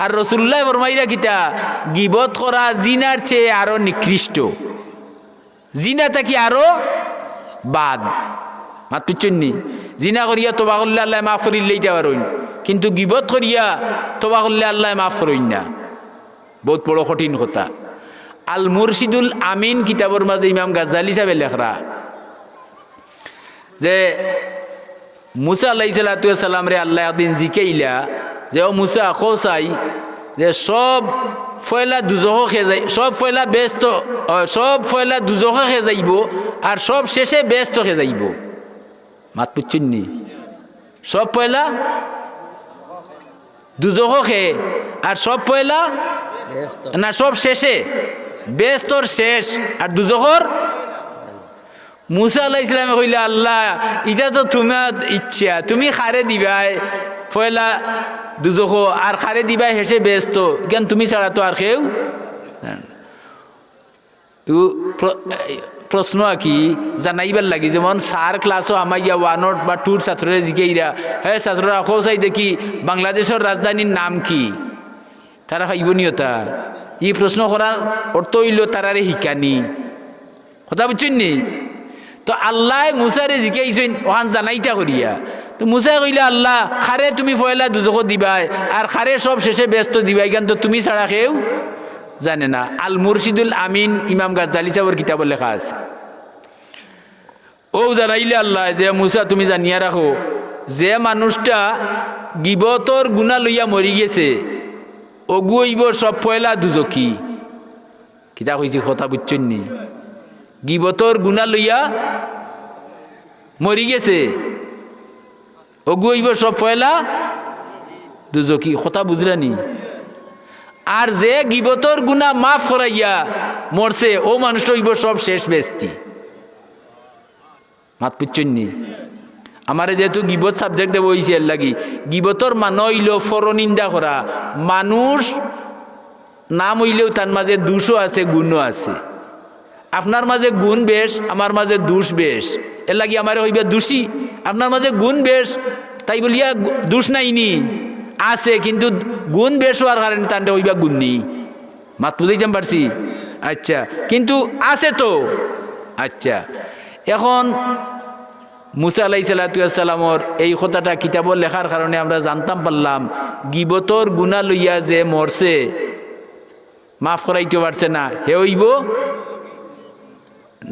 আর রাসূলুল্লাহ ফরমাইরা কিতা গীবত করা জিনার চেয়ে আরো নিকৃষ্ট, জিনা থাকি আরো বাদ। মাত পুচ্ছেন নি? জিনা করিয়া তোবা করলে আল্লাহ মাফ করিলেইতে পারেন, কিন্তু গীবত করিয়া তোবা করলে আল্লাহ মাফ করেন না। বহুত বড় কঠিন কথা। আল মুরশিদুল আমিন কিতাবের মাঝে ইমাম গাজ্জালি সাহেব লেখরা যে মুসা আলাইহিস সালাম রে আল্লাহ একদিন জিকাইলা যে ও মুসা কৌসাই যে সব ফয়লা দুজখ খেয়ে যাই, সব ফয়লা ব্যস্ত, সব ফয়লা দুজখ খেয়ে যাইব আর সব শেষে ব্যস্ত খেয়ে যাইব। মাত পুচ্ছেন নি? সব পয়লা দুজখ খেয়ে আর সব পয়লা না সব শেষে, বেস্তর শেষ আর দুজখর মুসা আলাইহিস সালামে কইলা আল্লাহ এটা তো তোমার ইচ্ছা, তুমি খারে দিবাই পয়লা দুজখ আর খারে দিবাই হেসে ব্যস্ত জ্ঞান তুমি ছাড়া তো আর কেউ। প্রশ্ন কি জানাইবার লাগি, যেমন সার ক্লাসও আমার ইয়া 1 বা 2 ছাত্ররা জিজ্ঞাইরা হ্যাঁ ছাত্ররা খোঁজাই দেখি বাংলাদেশের রাজধানীর নাম কি, তারা ভাইবনীয়তা এই প্রশ্ন করার অর্থ হইল তারারে শিকানি, কথা বুঝছেন নি? তো আল্লাহ মুসারে জিজ্ঞাইছেন ওখান জানাইতা করিয়া, তো মুসা কইলা আল্লাহ খারে তুমি পয়লা দুজখ দিবাই আর খারে সব শেষে ব্যস্ত দিবাই, কেন তো তুমি ছাড়া কেউ জানে না। আল মুর্শিদুল আমিন ইমাম গাজ্জালি সাহেবের কিতাবে লেখা আছে। ও জানাইলে আল্লাহ যে মুসা তুমি জানিয়া রাখো যে মানুষটা গিবতর গুণা লইয়া মরি গেছে অগুইব সব পয়লা দুজকি। কিতা কইছি কথা বুঝছেন নি? গিবতর গুণা লইয়া মরি গেছে অগুইব সব পয়লা দুজকি, কথা বুঝলানি? আর যে গিবতর গুণা মাফ করাইয়া মরছে ও মানুষটা হইব সব শেষ বেস্তি। মাত বুঝছেন নি? আমার যেহেতু গিবত সাবজেক্ট দেবো হইছে এর লাগি, গিবতর মান হইল ফরনিন্দা করা, মানুষ নাম হইলেও তার মাঝে দোষও আছে গুণও আছে। আপনার মাঝে গুণ বেশ, আমার মাঝে দোষ বেশ, এর লাগি আমার হইবা দোষী। আপনার মাঝে গুণ বেশ তাই বলিয়া দোষ নাইনি আছে, কিন্তু গুণ বেশ হওয়ার কারণে তানটা হইবা গুণ নেই। মাত বুঝাইতে পারছি? আচ্ছা, কিন্তু আছে তো। আচ্ছা, এখন মুসা আলাইহিস সালামের এই কথাটা কিতাবর লেখার কারণে আমরা জানতাম পারলাম গিবতর গুণা লইয়া যে মরছে মাফ করাইতে পারছে না হে হইব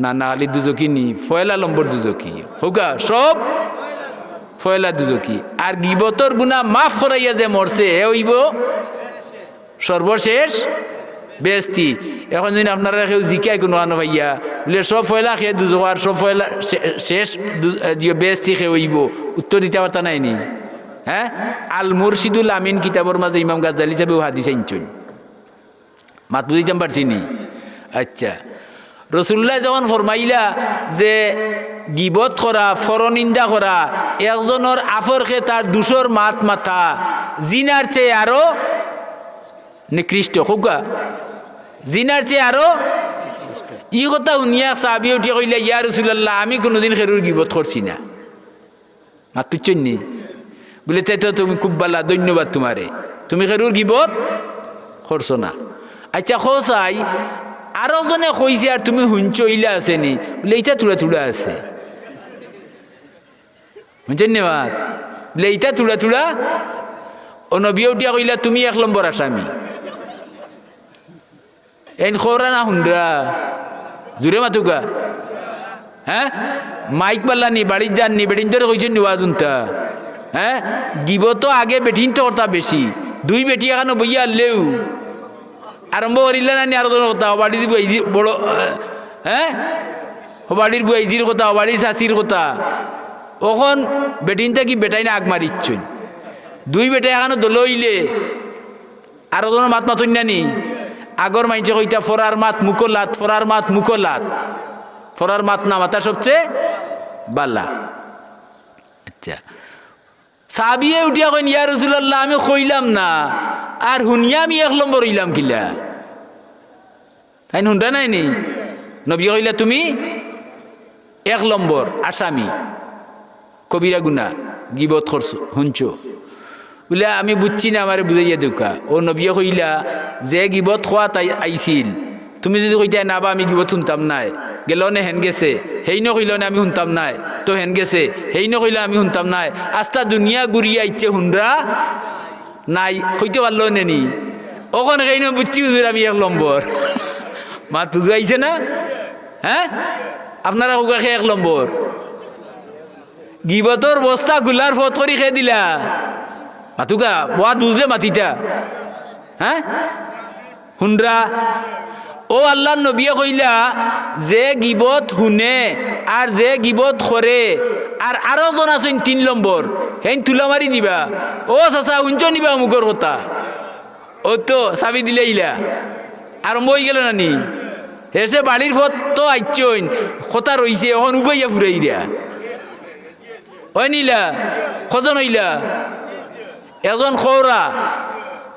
না না আলি দুজকি নি ফয়লা নম্বর দুজকি হোকা সব ফয়লা দুজকি। আর গিবতর গুণা মাফ করাইয়া যে মরছে হে হইব সর্বশেষ বেস্তি। এখন যদি আপনারা কেউ জিকায় কোনো আনো ভাইয়া বলে সব ফয়লা খেয়ে দুজো আর সব ফয়লা শেষ বেস্তি খেয়ে হইব, উত্তর দিতে পারতা নাইনি। হ্যাঁ, আল মুর্শিদুল আমিন কিতাবর মাঝে ইমাম গাজ্জালি সাহেব হাদিস আনছেন। মাত বুঝিতে পারছি নি? আচ্ছা, রসুল্লাহ যখন ফরমাইলা যে গিবত করা ফরনিন্দা করা একজনের আফরকে তার দুশোর মাত মাথা জিনার চেয়ে আরো নিকৃষ্ট হোকা, জিনার চেয়ে আরো ই কথা শুনিয়া সাহাবী উঠে কইলা ইয়া রাসূলুল্লাহ আমি কোনোদিন খেরুর গিবত করছি না। মাত বুঝছেন নি? বলে তাই তো তুমি খুব ভালো, ধন্যবাদ তোমারে, তুমি খেরুর গিবত করছো না। আচ্ছা খোসাই আরো জনে কইছে আর তুমি শুনছো ইলা আছে নি? বলে এইটা তুলা তুলা আছে, বুঝছেন নি? মাত বলে এইটা তুলা তুলা ও নবী উঠিয়া কইলা তুমি 1 নম্বর আসামি। এন খোরা না হুন্ডা জুড়ে মাতুকা। হ্যাঁ, মাইক পাল্লানি বাড়ির যাননি বেটিন তোর কইছেন নি ওয়াজুনটা? হ্যাঁ, গিবত আগে বেটিন তো কথা বেশি, 2 বেটি এখানে বইয়া লেউ আরম্ভ করিলে না আরো কথা বাড়ির বুয়াইজি বড়, হ্যাঁ বাড়ির বুয়াইজির কথা বাড়ির শাশির কথা। ওখন বেটিনটা কি বেটাই না আগ মারিচ্ছেন, 2 বেটা এখানে দলইলে আরো জন মাত মাতুন নানি। আগর মাইছে কইতা ফরার মাত মুকলাত, ফরার মাত মুকলাত, ফরার মাত না মাতা সবচেয়ে বালা। আচ্ছা, সাহাবিয়ে উঠিয়া কইন ইয়া রাসূলুল্লাহ আমি কইলাম না আর হুনিয়া আমি 1 নম্বর হইলাম কিলা? তাই হুন্ডা নাই নি? নবী কইলা তুমি 1 নম্বর আসামি, কবিরা গুনাহ গিবত করছো শুনছো। বলে আমি বুঝছি না, আমারে বুঝাইয়া দেখা। ও নবী কইলা যে গিবত খোয়া তাই আইছিল, তুমি যদি কইতা না বা আমি গিবত শুনতাম নাই, গেল নে হেন গেছে, হেই ন কইল না আমি শুনতাম নাই, তো হেন গেছে হেই ন কইলা আমি শুনতাম নাই, আস্তা দুনিয়া ঘুরিয়া ইচ্ছে হুন্ডা নাই কইতে পারলো নেনি। ওখানে কেই না বুঝছি হুজুর আমি 1 নম্বর। মাত বুঝাইছে না? হ্যাঁ, আপনারা ওকে 1 নম্বর গিবতর বস্তা গুলার ফত করি খেয়ে দিলা মাতুকা বাদ বুঝলে মাতিটা। হ্যাঁ, হুন্ডা ও আল্লাহ নবী কইলা যে গিবত শুনে আর যে গিবত করে আর আরো জন আছেন 3 নম্বর, হেন তুলা মারি দিবা। ও চাচা শুনছ নিবা মুখর কথা, ও তো চাবি দিলে ইলা আরম্ভ হয়ে গেল নানি। এসে বাড়ির পথ তো আইচইন কথা রইছে এখন উবাইয়া ফুরাইরা ওই নিলা কজন হইলা একজন খৌরা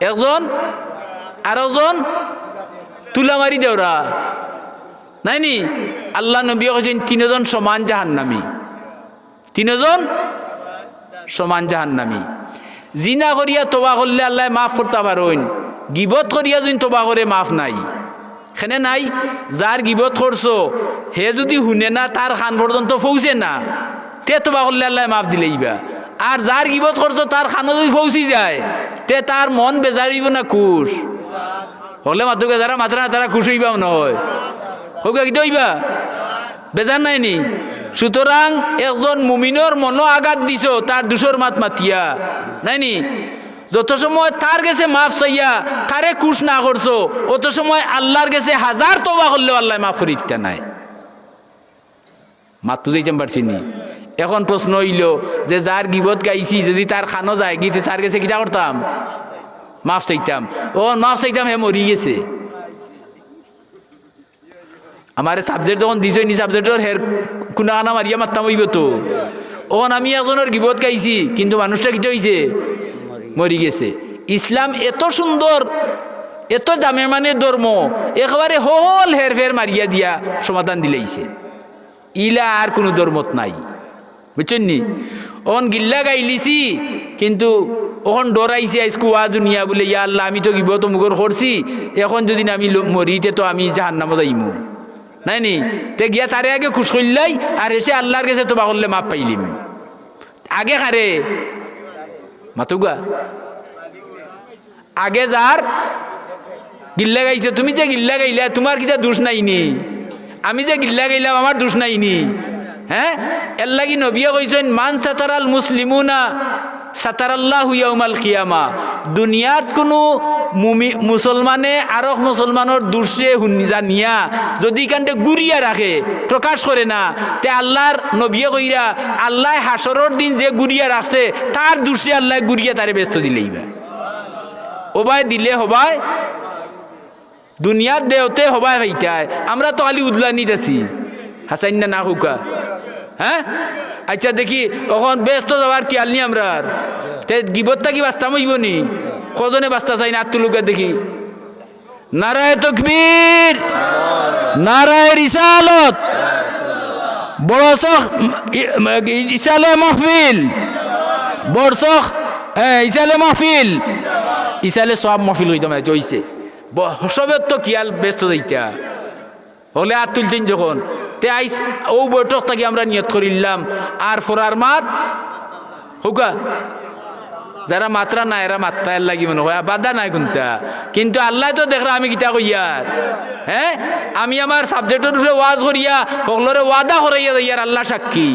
একজন আর একজন তুলা মারি দেওরা নাইনি আল্লাহ নবী কইছেন তিনজন সমান জাহান্নামী তিনজন সমান জাহান্নামী জিনা করিয়া তোবা করলে আল্লাহ মাফ করতে পারেন গিবত করিয়া যদি তোবা করে মাফ নাই খেনে নাই যার গিবত করছো হে যদি শুনে না তার খান পর্যন্ত পৌঁছে না তে তোবা করলে আল্লাহ মাফ দিলেইবা আর যার গিবত করছো তার খানো যদি পৌঁছি যায় তে তার মন বেজার হইব না খুশ হলে মাতুকে যারা মাত্রা তারা খুশ হইবাও নয় হোক কি হইবা বেজার নাইনি সুতরাং একজন মুমিনের মনো আঘাত দিছ তার দুশোর মাত মাতিয়া নাইনি যত সময় তার কাছে মাফ চাইয়া তারে খুশ না করছো অত সময় আল্লাহর কাছে হাজার তওবা করলেও আল্লাহ মাফ করিতে নাই মাত বুঝাইতে পারছি নি এখন প্রশ্ন হইল যে যার গিবত গাইছি যদি তার খানো যায় গীতে তার কাছে কিটা করতাম মাফ চাইতাম ও মাফ চাইতাম হে মরি গেছে আমার সাবজেক্ট যখন দিছই নি সাবজেক্টের হের কুনা কানা মারিয়া মারতাম হইব তো ওখান আমি একজনের গিবত গাইছি কিন্তু মানুষটা কিটা হইছে মরি গেছে ইসলাম এত সুন্দর এত দামের মানে ধর্ম একেবারে হল হের ফের মারিয়া দিয়া সমাধান দিলেইছে ইলা আর কোনো ধর্মত নাই বুঝছেন নি ওখান গিল্লা গাইলিছি কিন্তু ওখান ডরাইছে আজকু ওয়াজ নিয়া বলে ইয়া আল্লাহ আমি তো গিবত মুগর করছি এখন যদি না আমি মরিতে তো আমি জাহান্নামে যাইমু নাইনি তে গিয়া তারে আগে খুশ করলাই আর এসে আল্লাহর কাছে তোবা করলে মাপ পাইলিম আগে কারে মাতুগা আগে যার গিল্লা গাইছে তুমি যে গিল্লা গাইলা তোমার কিটা দোষ নাইনি আমি যে গিল্লা গাইলাম আমার দোষ নাইনি হ্যাঁ এর লাগি নবিয়া কইছেন মান সাতারাল মুসলিমুনা সাতারাল্লাহু ইয়াউমাল কিয়ামা দুনিয়াত কোনো মুসলমানে আরক মুসলমানের দোষে জানিয়া যদি কান্ডে গুরিয়া রাখে প্রকাশ করে না তে আল্লাহর নবিয়া কইরা আল্লাহ হাসরের দিন যে গুরিয়া রাখছে তার দোষে আল্লাহ গুরিয়া তারে ব্যস্ত দিলেইবা ওবাই দিলে হবাই দুনিয়ার দেওতে হবাই ভাইটায় আমরা তো খালি উদলা নিতেছি হাসাইন না না হুকা হ্যাঁ আচ্ছা দেখি ওখান ব্যস্ত যাওয়ার কি আলনি আমরা তে গিবতটা কি বাস্তাম হইব নি কজনে বাস্তা চাই না আত্মলোকের দেখি নারায়ে তাকবীর নারায়ে রিসালত বড়সখ ইসালে মাহফিল বড়সখ ইসালে মাহফিল ইসালে সব মাহফিল হইতাম জইছে সবের তো কিয়াল ব্যস্ত যাইতা হলে আর তুলতেন যখন তে আইস ও বৈঠক থাকি আমরা নিয়ত করিলাম আর ফোরার মাত হুকা যারা মাত্রা না এরা মাত্রা এর লাগি মনে হয় বাধা নাই কিন্তু আল্লাহ তো দেখরা আমি কিতা কইয়ার হ্যাঁ আমি আমার সাবজেক্টের উপরে ওয়াজ করিয়া সকলরে ওয়াদা করাইয়া যাইয়ার আল্লাহ সাক্ষী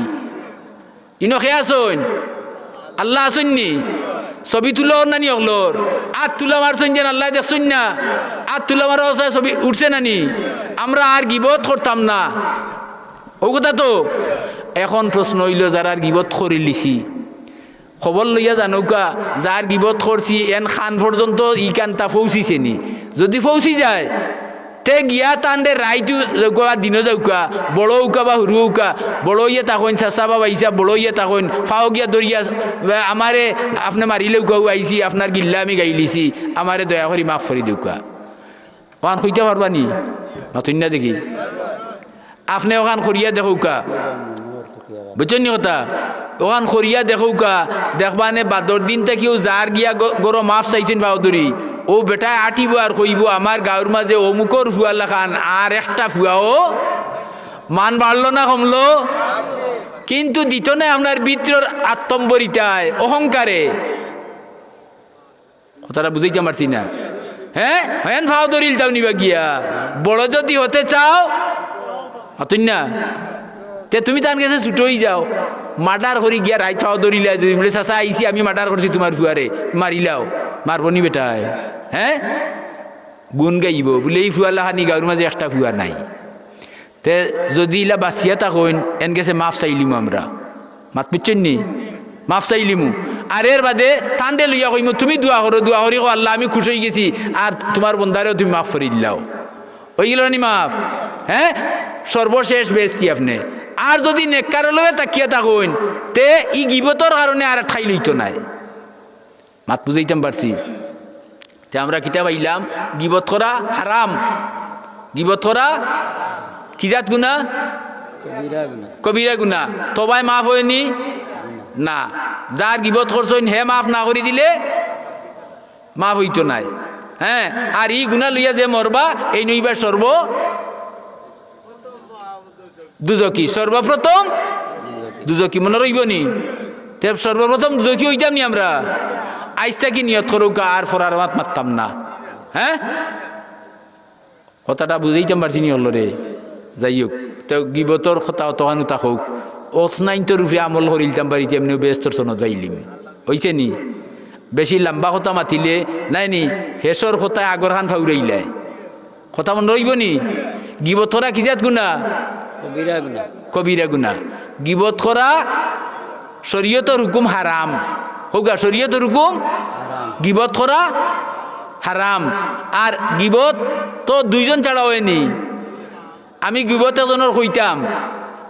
ইনো খেয়ে আসুন আল্লাহ আসুননি ছবি তুলো নানি অগলোর আর তুলা মারছেন যেন আল্লাহ দেখছেন না আর তুলা মারা ছবি উঠছে নানি আমরা আর গিবত করতাম না ও কথা তো এখন প্রশ্ন হইল যারা আর গিবত করি লিছি খবর লইয়া জানৌকা যার গিবত করছি এন খান পর্যন্ত ই কান্তা পৌঁছিছে নি যদি পৌঁছি যায় তে গিয়া তান্ডে রাইতু দিন যাওকা বড় উকা বা হুরু উকা বড় ইয়ে তখন চাচা বা বাইসা বড় ইয়ে তখন ফাও গিয়া দরিয়া আমারে আপনি মারিলেও গাও আইসি আপনার গিল্লা আমি গাইলিছি আমারে দয়া করি মাফ করি দেউকা ওখান খুঁজতে পারবানি নতুন না দেখি আপনি ওখান করিয়া দেখৌকা বুঝছেন নি কথা ওখান করিয়া দেখৌকা দেখবানে বাদর দিন থেকেও যার গিয়া গরো মাফ চাইছেন বাউদরি ও বেটায় আটিব আর কইব আমার গাঁর মাঝে অমুকর ফুয়া লাখান আর একটা ফুয়াও মান বাড়লো না কমলো কিন্তু দিত না আপনার ভিতর আত্মম্বরিতায় অহংকারে কথাটা বুঝাইতে পারছি না হ্যাঁ হ্যাঁ ফাও দরিল তাও নিবা গিয়া বড় যদি হতে চাও হতুন না তে তুমি তার কাছে ছুটোই যাও মার্ডার করি গিয়া রাইট ফাও দরিলা যদি বলে চাচা আইসি আমি মার্ডার করছি তোমার ফুয়ারে মারিলাও মারবনি বেটায় হ্যাঁ গুণ গাইব বলে এই ফুয়া লাখানি গাঁর মাঝে একটা ফুয়া নাই তে যদি ইলা বাঁচিয়া থাকুন এন গেছে মাফ চাইলিমু আমরা মাত বুঝছেন নি মাফ চাইলিমু আর এর বাদে টান্ডে লইয়া কইমু তুমি দোয়া করি আল্লাহ আমি খুশ হয়ে গেছি আর তোমার বন্ধারেও তুমি মাফ করে দিলাও হয়ে গেল নি মাফ হ্যাঁ সর্বশেষ বেস্তি আপনি আর যদি নেককার লগে তাকিয়া থাকুন তে ই গিবতর কারণে আর ঠাই লইতো নাই মাত বুঝাইতাম পারছি তে আমরা কিতাব আইলাম গিবত করা হারাম গিবত করা কি জাত গুনা কবিরা গুনা তবাই মাফ হয়নি না যার গিবত করছেন হে মাফ না করে দিলে মাফ হইতো নাই হ্যাঁ আর ই গুনা লইয়া যে মরবা এই নইবা দুজকি সর্বপ্রথম দুজকি মনে রইব নি সর্বপ্রথম দুজকি হইতাম নি আমরা আইসটা কি নিয়ত করুক আর ফরার মাত মারতাম না হ্যাঁ কথাটা বুঝাইতাম পারছি নি হল রে যাই হোক তো গিবতর কথা অতখানু তা হোক অথনাইনটোর রূপে আমল করিলতাম পারি তেমনিও ব্যস্তর সনত যাইলিম হইছে নি বেশি লম্বা কথা মাতিলে নাই নি হেসর কথায় আগর খান ফাউরাইলে কথা মনে রইব নি গিবত করা কি জাত গুণা কবিরা গুণা গিবত করা শরীয়তের হুকুম হারাম হোগা শরীয়তের হুকুম গিবত করা হারাম আর গিবত তো দুইজন ছাড়া হয়নি আমি গিবত এজনের কইতাম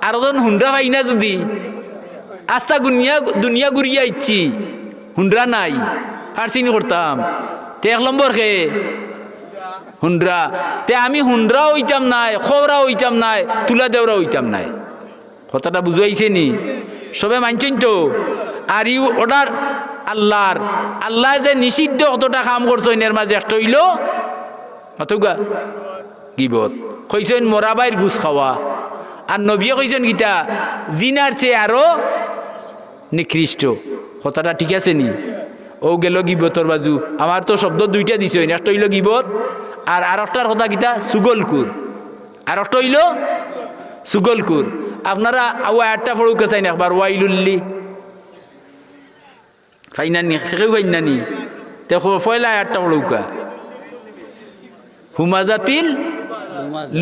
আর ওজন হুন্ডা পাই না যদি আস্তা দুনিয়া ঘুরিয়া ইচ্ছি হুন্ডা নাই ফার্সিনি করতাম তে 1 নম্বর খে হুন্ডা তে আমি হুন্ডা হইতাম নাই খবরা হইতাম নাই তুলা দেওরা হইতাম নাই কথাটা বুঝাইছে নি সবে মানছেন তো আর ইউ অর্ডার আল্লাহর আল্লাহ যে নিষিদ্ধ কতটা কাম করছেন এর মাঝে একটা হইল অতগা গিবত কইছেন মরাবাইর ঘুষ খাওয়া আর নবিয়ে কইছেন গীতা জিনার চেয়ে আরো নিকৃষ্ট কথাটা ঠিক আছে নি ও গেল গিবতর বাজু আমার তো শব্দ দুইটা দিছে একটা হইল গিবত আর একটার কথা গীতা সুগলকুর আর একটা হইল সুগলকুর আপনারা আয়াতটা পড়ুকে চাই না একবার ওয়াইলুল্লি ফাইনানি ফেকেও ফাইনানি তে পয়লা আয়াতটা পড়ুকা হুমাজাতিল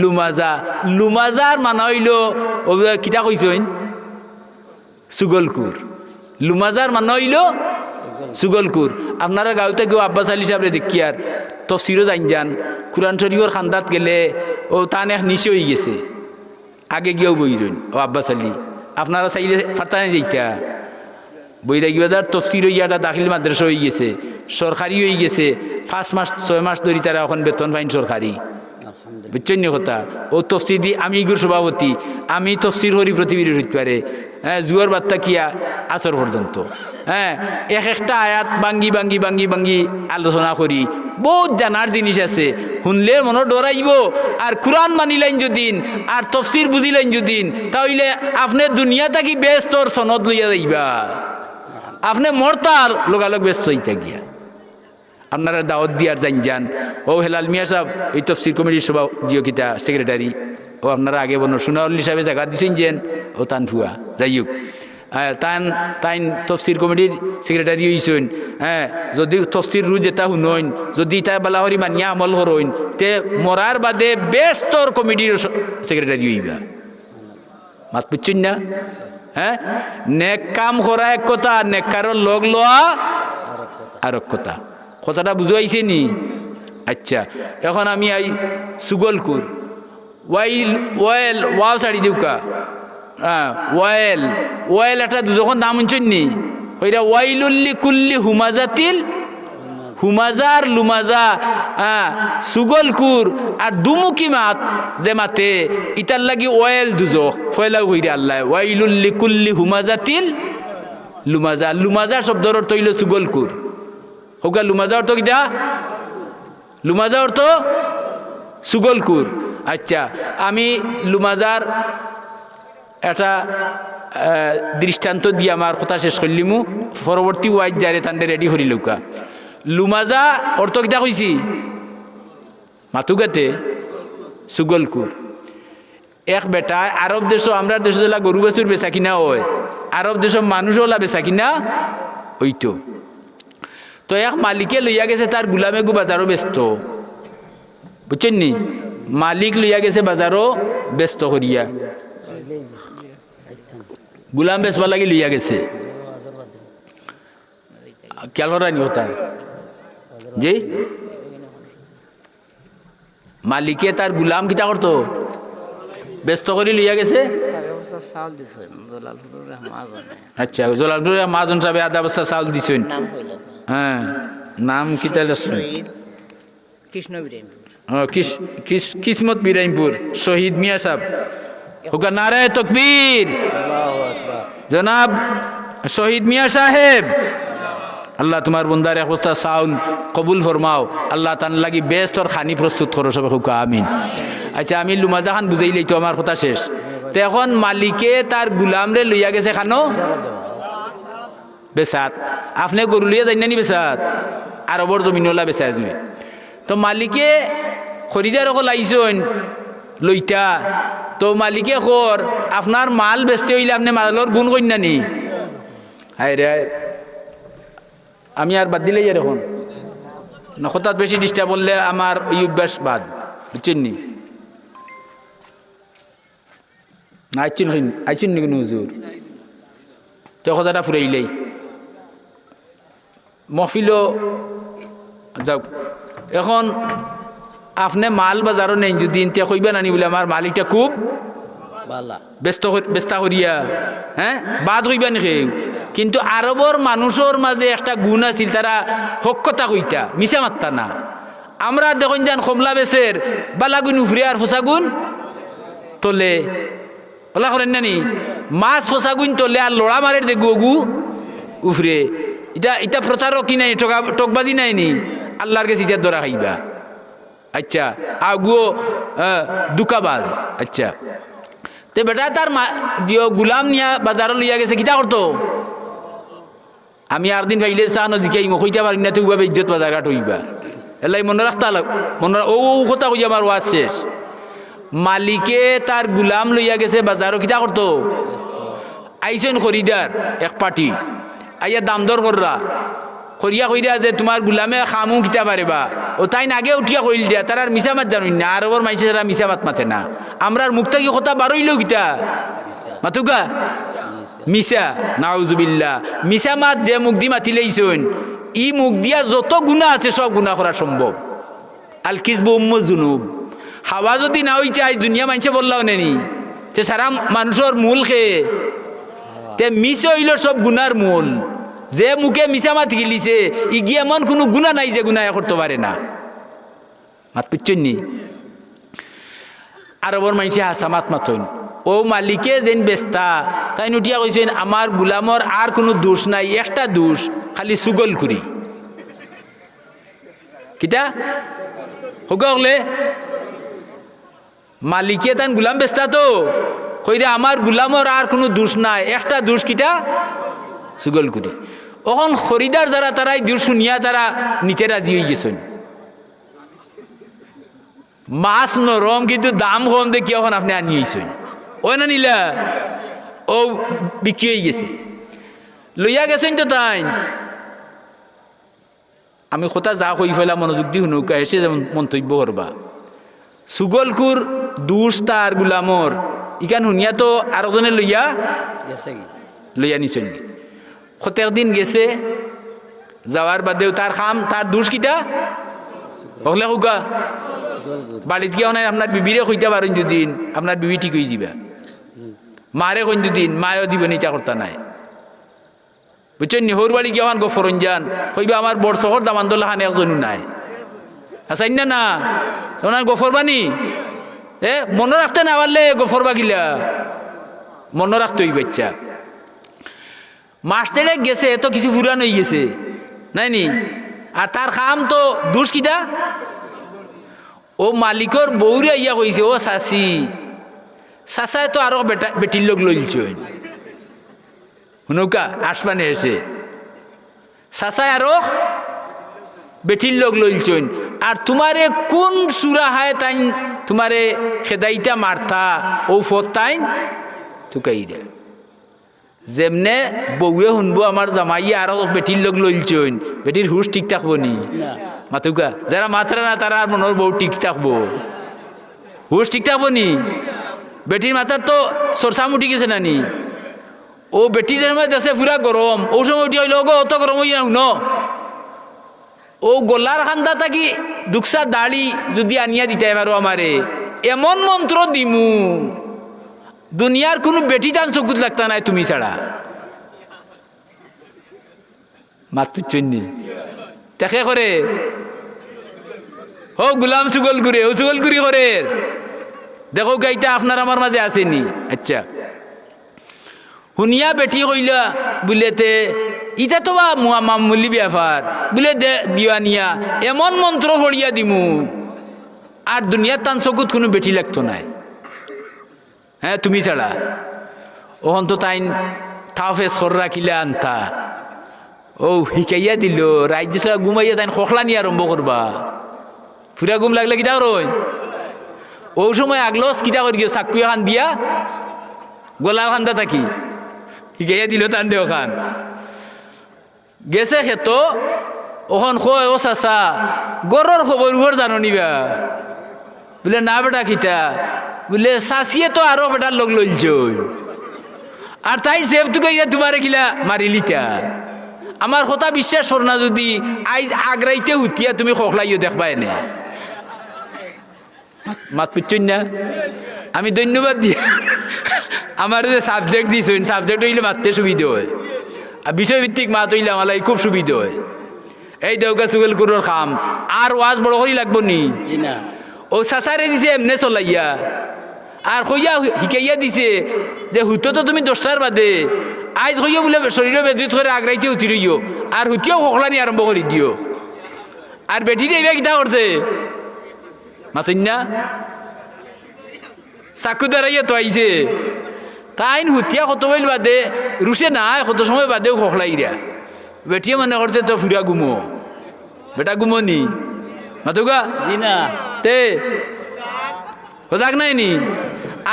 লুমাজা লুমাজার মানা হইল কিতা কইছেন সুগলকুর লুমাজার মানা হইল সুগলকুর আপনারা গাঁওতে কেউ আব্বাস আলী সাহেব দেখি আর তফসিরও যান কুরআন শরীফর খান্দাত গেলে ও তান এক নিচে হয়ে গেছে আগে গিয়েও বইরন ও আব্বাস আলী আপনারা চাইলে ফাতানে যাইতা বৈরাগীবাজার তফসির ইয়াটা দাখিল মাদ্রাসা হয়ে গেছে সরকারি হয়ে গেছে 5 মাস 6 মাস ধরে তারা এখন বেতন পাইন সরকারি বুঝছেন কথা ও তফসির দি আমি ইগুর সভাপতি আমি তফসির হরি প্রতিবির হইতে পারে হ্যাঁ জুয়ার বার্তা কিয়া আসর পর্যন্ত হ্যাঁ একটা আয়াত বাঙ্গি বাঙ্গি বাঙ্গি বাঙ্গি আলোচনা করি বহুত জানার জিনিস আছে শুনলে মনে ডরাইব আর কোরআন মানিলেন যদিন আর তফসির বুঝিলেন যদিন তাহলে আপনি দুনিয়া থাকি ব্যস্তর সনদ লইয়া যাইবা আপনি মরতার লোকালোক ব্যস্ত হইতে গিয়া আপনারা দাওয়াত দিয়ার যান ও হেলাল মিয়া সাহেব এই তফসির কমিটির সভা জিও কিতা সেক্রেটারি ও আপনারা আগে বনো সোনাউল্লি সাহেবে জায়গা দিছেন যেন ও তান ফুয়া যাই হোক তাইন তফসির কমিটির সেক্রেটারি হইছেন হ্যাঁ যদি তফসির রু যেটা শুনইন যদি তাই বালাহরি মানিয়া আমল করইন তে মরার বাদে ব্যস্তর কমিটির সেক্রেটারি হইবা মাত বুঝছেন না হ্যাঁ নেক কাম করা এক কথা নেককারর লগ লওয়া আর এক কথা কথাটা বুঝাইছে নি আচ্ছা এখন আমি আই সুগলকুর ওয়েল ওয়াও শাড়ি দিউকা হ্যাঁ ওয়েল একটা যখন নাম শুনছেন নি ওইটা ওয়াইলুল্লি কুল্লি হুমাজাতিল হুমাজার লুমাজা হ্যাঁ সুগলকুর আর দুমুখী মাত যে মাতে ইটার লাগি ওয়েল দুজখ ফয়লা হইরে আল্লাহ ওয়াইলুল্লি কুল্লি হুমাজাতিল লুমাজা লুমাজা শব্দর অর্থ হইল সুগলকুর হোকা লুমাজা অর্থ কিটা লুমাজা অর্থ সুগলকুর আচ্ছা আমি লুমাজার একটা দৃষ্টান্ত দিয়ে আমার কথা শেষ করলিমু পরবর্তী ওয়াইজ যারে তান্ডে রেডি করি লৌকা লুমাজা অর্থ কিটা কইছি মাতুগাতে সুগলকুর এক বেটা আরব দেশ আমরা দেশ গরু বেচুর বেচা কিনা হয় আরব দেশ মানুষ ওলা বেচা কিনা হইতো তো এক মালিকে লইয়া গেছে তার গুলামে গু বাজারও ব্যস্ত বুঝছেন নি মালিক লইয়া গেছে বাজারও ব্যস্ত করিয়া গুলাম বেচবা লাগি লইয়া গেছে খেয়াল করানি হতা জি মালিকে তার গুলাম কিতা করতো ব্যস্ত করে লইয়া গেছে। চাউল দিছেন জলালপুরের মাজনে, আচ্ছা, জলালপুরের মাজন সাহেব আধা বস্তা চাউল দিছেন। নাম কইল হ্যাঁ, নাম কি তাহলে? শহীদ কৃষ্ণ বিরামপুর। কিসমত বিরাইমপুর শহীদ মিয়া সাহেব। হুকা নারায়ে তকবীর। জনাব শহীদ মিয়া সাহেব, আল্লাহ তোমার বন্দার এক বস্তা চাউল কবুল ফরমাও। আল্লাহ তান লাগি বেস্ট ওর খানি প্রস্তুত করো সবে। হুকা আমিন। আচ্ছা, আমি লুমাজা খান বুঝাইলেই তো আমার কথা শেষ। তো এখন মালিকে তার গুলামরে লইয়া গেছে খানো বেসাত। আপনি গরু লিয়া যাই নানি বেসাত, আরবর জমিনওয়ালা বেসাত তুমি। তো মালিকে খরিদার অকল আইসন লইতা। তো মালিকে খর আপনার মাল বেচতে হইলে আপনি মালের গুণ কইন নি? হায় রে, আমি আর বাদ দিলেই এখন নখতাত বেশি ডিস্টার্ব বললে আমার ওই অভ্যাস বাদ, বুঝছেন নি? না আইছেন নি কোনো হুজুর? তো কথাটা ফুরাইলেই মহফিলও যাক। এখন আপনি মাল বাজারও নেই যদি ইনতে কইবা নানি বলে আমার মালিকটা খুব ব্যস্ত করিয়া, হ্যাঁ বাদ কইবা নাকি? কিন্তু আরবর মানুষের মাঝে একটা গুণ আছিল, তারা হক কথা কইতা, মিছা মাত্তা না। আমরা দেখুন যান কমলা বেচের বালাগুন উফরে আর ফসাগুন তোলে, ওলা করেন নানি? মাছ ফসাগুন তোলে আর লড়া মারের যে গু উফরে। এটা প্রচারও কি নাই, টকবাজি নাই নি? আল্লাহর কাছে ইটার ধরা খাইবা। আচ্ছা, আগুও দুকাবাজ। আচ্ছা, তো বেটা তার গুলাম নিয়া বাজারও লইয়া গেছে, কিতা করতো? আমি আর দিন ভাইলে চানো জিকাই কইতে পারি না, তুই ভাবে ইজ্জত বাজার ঘাট হইবা। এলাই মনে রাখতা মনে ও কথা কই আমার ওয়াজ শেষ। মালিকে তার গুলাম লইয়া গেছে বাজারও, কিতা করতো? আইসেন খরিদার এক পার্টি, আইয়া দাম দর কররা করিয়া কইরা যে তোমার গুলামে খামু কিতা পারেবা। ও তাই আগে উঠিয়া কইল দিয়া, তার আর মিছা মাত জানুন না। আর ওর মানুষের তারা মিছা মাত মাতে না। আমরা মুখটা কি কথা বারইলেও কিতা মাতুকা মিছা, নাউজুবিল্লাহ। মিছা মাত যে মুখ দি মাতিলেইছন, ই মুখ দিয়া যত গুণা আছে সব গুণা করা সম্ভব। আল কিসবু উম্মু জুনুব। হাওয়া যদি না হইতে আজ দুনিয়া মানুষে বললাও নেনি যে সারা মানুষের মূল খেয়ে তে মিছে হইল সব গুনার মূল। যে মুখে মিছা মাত গিলিছে ইগি এমন কোনো গুণা নাই যে গুণা করতে পারে না। মাত পিচ্ছেন নি? আরবর মানুষে হাসা মাত মাতইন। ও মালিকে যেন বেস্তা তাই উঠিয়া কইছেন আমার গুলামর আর কোনো দোষ নাই, একটা দোষ খালি সুগল করি। কিতা হলে মালিকে তান গুলাম বেস্তা তো কইরা আমার গুলামর আর কোনো দোষ নাই, একটা দোষ কিটা সুগল করি। ওখন খরিদার যারা তারাই দূর শুনিয়া তারা নিতে রাজি হয়ে গেছেন। মাছ নরম কিন্তু দাম কম দেখি এখন আপনি আনিয়েছেন, ওই না নিলা ও বিক্রি হয়ে গেছে, লইয়া গেছেন তো তাই। আমি কথা যা কই ফেলা মনোযোগ দি শুনুকা এসে যেমন মন্তব্য করবা। সুগলকুর দুষ তার গুলামর ইকান শুনিয়া তো আরো জনে লইয়া নিছেন। সতের দিন গেছে, যাওয়ার বাদেও তার খাম তার দুষ কিটা হলে হুকা বাড়িত গিয়ে নাই আপনার বিবিরে কইতে পারেন দুদিন, আপনার বিবি ঠিক হয়ে যাবা। মারে কইন দুদিন, মায়ও জীবন ইটা করতে নাই, বুঝছেন নি? হর বাড়ি গিয়ে আমার গফরন যান কইবা আমার বড় শহর দামান্দোল্লা খান একজনও নাই, আসাইন না না ওনার গফর বানি মনে রাখতে না পারলে গফর বাগিলা মনে রাখতে ওই বাচ্চা। মাস দেড়েক গেছে তো কিছু পুরান হয়ে গেছে নাই নি? আর তার খাম তো দুষ কিটা। ও মালিকর বৌরে ইয়া কইছে, ও চাচি চাচায় তো আরো বেটির লোক লইলছেন শুনুকা আসমানে এসে চাচায় আরো বেটির লোক লইলছেন। আর তোমারে কোন সুরা হায় তাই তোমারে খেদাইতা মারতা ও ফতাইন তুকাই দে। যেমনে বউয়ে শুনবো আমার জামাইয়ে আরো বেটির লোক লইলছেন, বেটির হুশ ঠিক থাকবো নি? মাতুকা যারা মাত্রা না তারা মনের বউ ঠিক থাকবো, হুশ ঠিক থাকবো নি? বেটির মাথার তো সরসাম উঠি গেছে না নি? ও বেটি যে সময় দেশে পুরা গরম, ও সময় উঠি হইল গো অত গরম হইয়া শুন। ও গোলার খান্দা থাকি দুঃখা দাড়ি যদি আনিয়া দিতে পারো আমারে, এমন মন্ত্র দিমু দুনিয়ার কোনো বেটি দান চকুত লাগতা নাই তুমি ছাড়া মাত চন্নি তাকে করে ও গুলাম সুগল করে ও সুগল করে দেখো গাইটা আপনার আমার মাঝে আসেনি আচ্ছা শুনিয়া বেটি কইলা বুলেতে ইটা তো বা মামুলি ব্যাপার বুলে দিওয়ানিয়া এমন মন্ত্র পড়িয়া দিমু আর দুনিয়ার তান চকুত কোনো বেটি লাগতো নাই হ্যাঁ তুমি ছাড়া ওহন তো তাইন থাফে সর রাখিলে আনতা ও শিকাইয়া দিল রাজ্য ছাড়া ঘুমাইয়া তাইন খোখলা নিয়ে আরম্ভ করবা ফুরা ঘুম লাগলে কিটা রই ও সময় আগলস কিটা করি চাকু এখন দিয়া গলার খান্দা থাকি শিকাইয়া দিল তান দে ওখান গেছে খেত ওখান কয় ও চাচা গরর খবর জানো নিবা বলে না বেটা কিতা বলে চাচিয়ে তো আরো বেটার লগ লইছ আর তাই সেফটু কইয়া তোমারে কিলা মারিলিতা আমার কথা বিশ্বাস কর না যদি আইজ আগ্রাইতে হুতিয়া তুমি খোখলাইও দেখবা এনে মাত পুচ্ছন না আমি ধন্যবাদ দিই আমার যে সাবজেক্ট দিয়েছেন সাবজেক্ট হইলে মারতে সুবিধা হয় আর বিষয়ভিত্তিক মাত হইলে আমার খুব সুবিধা হয় এই দেউকা চুগল কুরোর খাম আর ওয়াজ বড় করি লাগবো নি না ও চাচারে দিছে এমনে চলাইয়া আর কইয়া শিকাইয়া দিছে যে হুতো তো তুমি 10টার বাদে আজ কইয়া বলে শরীরে বেজুত করে আগ্রাইতে উঠি রইও আর হুতিও খোখলানি আরম্ভ করে দিও আর বেটিরে এবার কিতা করছে মাতইন না চাকু দাঁড়াইয়া তো আইছে তাইন হুতিয়া কত বইল বাদে রুষে নাই কত সময় বাদেও খোখলাই রা বেটিয়ে মনে করতে তো ফুরা গুমো বেটা গুমনি মাতুগা জি না তে সজাগ নাই নি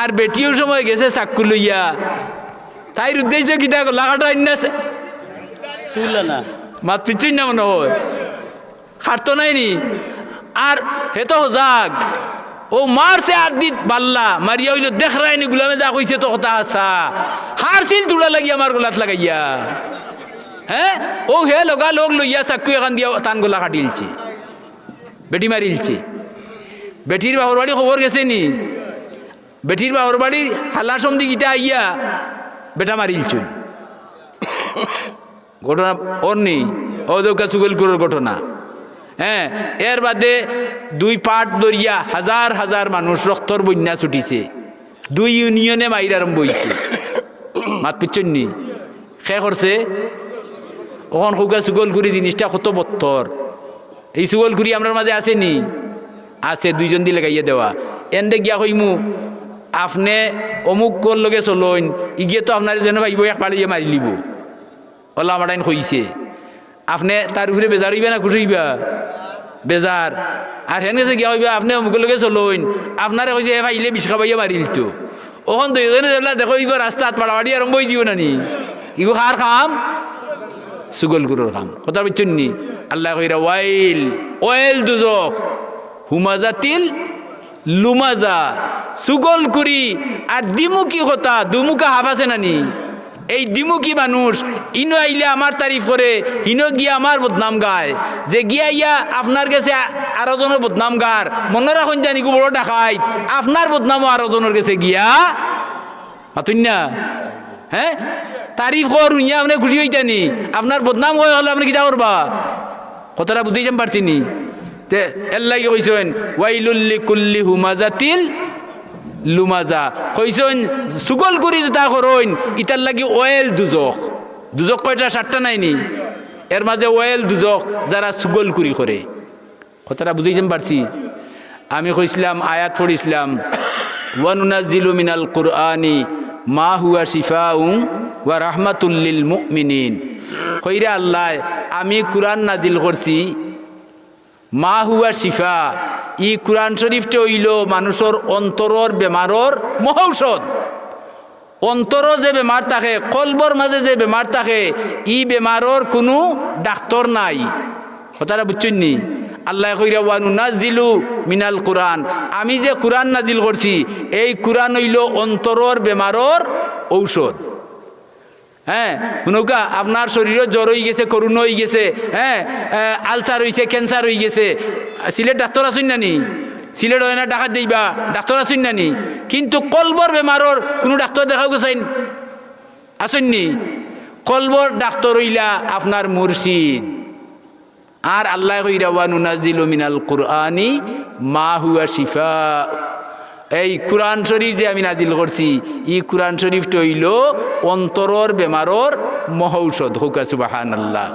আর বেটিও সময় গেছে চাকু লইয়া তাইর উদ্দেশ্য কিতা লাগাটা আইনাছে শুনলে না মাত পিছিয়ে না মনে হয় হারতো নাই নি আর হেতো সজাগ ও মারছে আর দিত বাল্লা মারিয়া হইল দেখ রায়নি গুলামে যা কইছে তো কথা আসা হারছিল তুলা লাগি আমার গোলাত লাগাইয়া হ্যাঁ ও হে লগা লোক লইয়া চাকু এখান দিয়া টান গোলা কাটিলছে বেটি মারিলছে বেটির বাহর বাড়ি খবর গেছে নি বেটির বাহর বাড়ি হাল্লা সমদি গীতা আইয়া বেটা মারিলছুন ঘটনা ওর নেই ও দৌকা চুগল করার ঘটনা হ্যাঁ এর বাদে 2 পাট দরিয়া হাজার হাজার মানুষ রক্তর বন্যা ছুটিছে 2 ইউনিয়নে মাইর আরম্ভ হইছে মাত পিছননি খে করছে ওখান সৌকা চুগল করি জিনিসটা কত বত্তর এই চুগল করি আপনার মাঝে আছে নি আছে 2 জন দিলে গাইয়া দেওয়া এনদে গিয়া কইমু আপনি অমুক কর লগে চলইন ইগিয়ে তো আপনার যেন ভাইব এক পাড়িয়ে মারি লিব ওলা আমার আইন কইছে আপনি তার উপরে বেজার হইবা না খুশি হইবা বেজার আর হেন গেছে গিয়া হইবা আপনি অমুক লগে চলইন আপনারে কইছে এ ভাইলে বিষ খাবাইয়া মারিল তো ওখান 2 জনে যেগুলা দেখো ইবা রাস্তাত পাড়াবাড়ি আরম্ভ হয়ে যাব না নি ইগো কার খাম সুগল গুরুর খাম কথা বুঝছেন নি আল্লাহ কইরা ওয়াইল ওয়েল দুজক হুমাজাতিল লুমাজা সুগল কুরি আর দিমুকি কথা দুমুকা হাফ আছে নানি এই দিমুকি মানুষ ইনো আইলে আমার তারিফ করে ইনো গিয়া আমার বদনাম গায় যে গিয়া ইয়া আপনার কাছে আরো জনের বদনাম গার মনে রাখুন জানি বড় ডাকাই আপনার বদনামও আরো জনের কাছে গিয়া হাতুন না হ্যাঁ তারিফ কর ইয়া আপনি খুশি হইতানি আপনার বদনাম হয়ে হলে আপনি কিটা করবা কথাটা বুঝতেই যাম পারছি নি তে এর লাগে কইছেন ওয়াইলুল লিকুল্লি হুমাজাতিল লুমাজা কইছেন সুগল করি যেটা করইন ইতার লাগি ওয়েল দুজক দুজক কয়টা 7টা নাইনি এর মাঝে ওয়েল দুজক যারা সুগল করি করে কথাটা বুঝতেই যাম পারছি আমি কইছিলাম আয়াত পড়িছিলাম ওয়ানুনাজ্জিলু মিনাল কুরআনি মা হুয়া শিফাউন ওয়া রাহমাতুল লিল মুমিনিন কইরা আল্লাহ আমি কুরআন নাজিল করছি মা হুয়া শিফা ই কুরআন শরীফটা হইল মানুষের অন্তরের বেমারর মহৌষধ অন্তর যে বেমার থাকে কলবর মাঝে যে বেমার থাকে ই বেমারর কোনো ডাক্তার নাই কথাটা বুঝছেন নি আল্লাহ কইরা ওয়ানুনাজ্জিলু মিনাল কুরআন আমি যে কুরআন নাজিল করছি এই কুরআন হইল অন্তরের বেমারর ঔষধ হ্যাঁ নৌকা আপনার শরীরে জ্বর হয়ে গেছে করোনা হয়ে গেছে হ্যাঁ আলসার হয়েছে ক্যান্সার হয়ে গেছে সিলেট ডাক্তার আছেন না নি সিলেট হয় না ডাকাত দিবা ডাক্তার আসেন নানি কিন্তু কলবর বেমারর কোনো ডাক্তার দেখাও গেছেন আসেননি কলবর ডাক্তার হইলা আপনার মুর্শিদ আর আল্লাহ কইরা ওয়া নুনাজ্জিলু মিনাল কুরআনি মা হুয়া শিফা এই কুরআন শরীফ যে আমি নাজিল করছি এই কুরআন শরীফটা হইল অন্তরর বেমারর মহৌষধ হোকা সুবহানাল্লাহ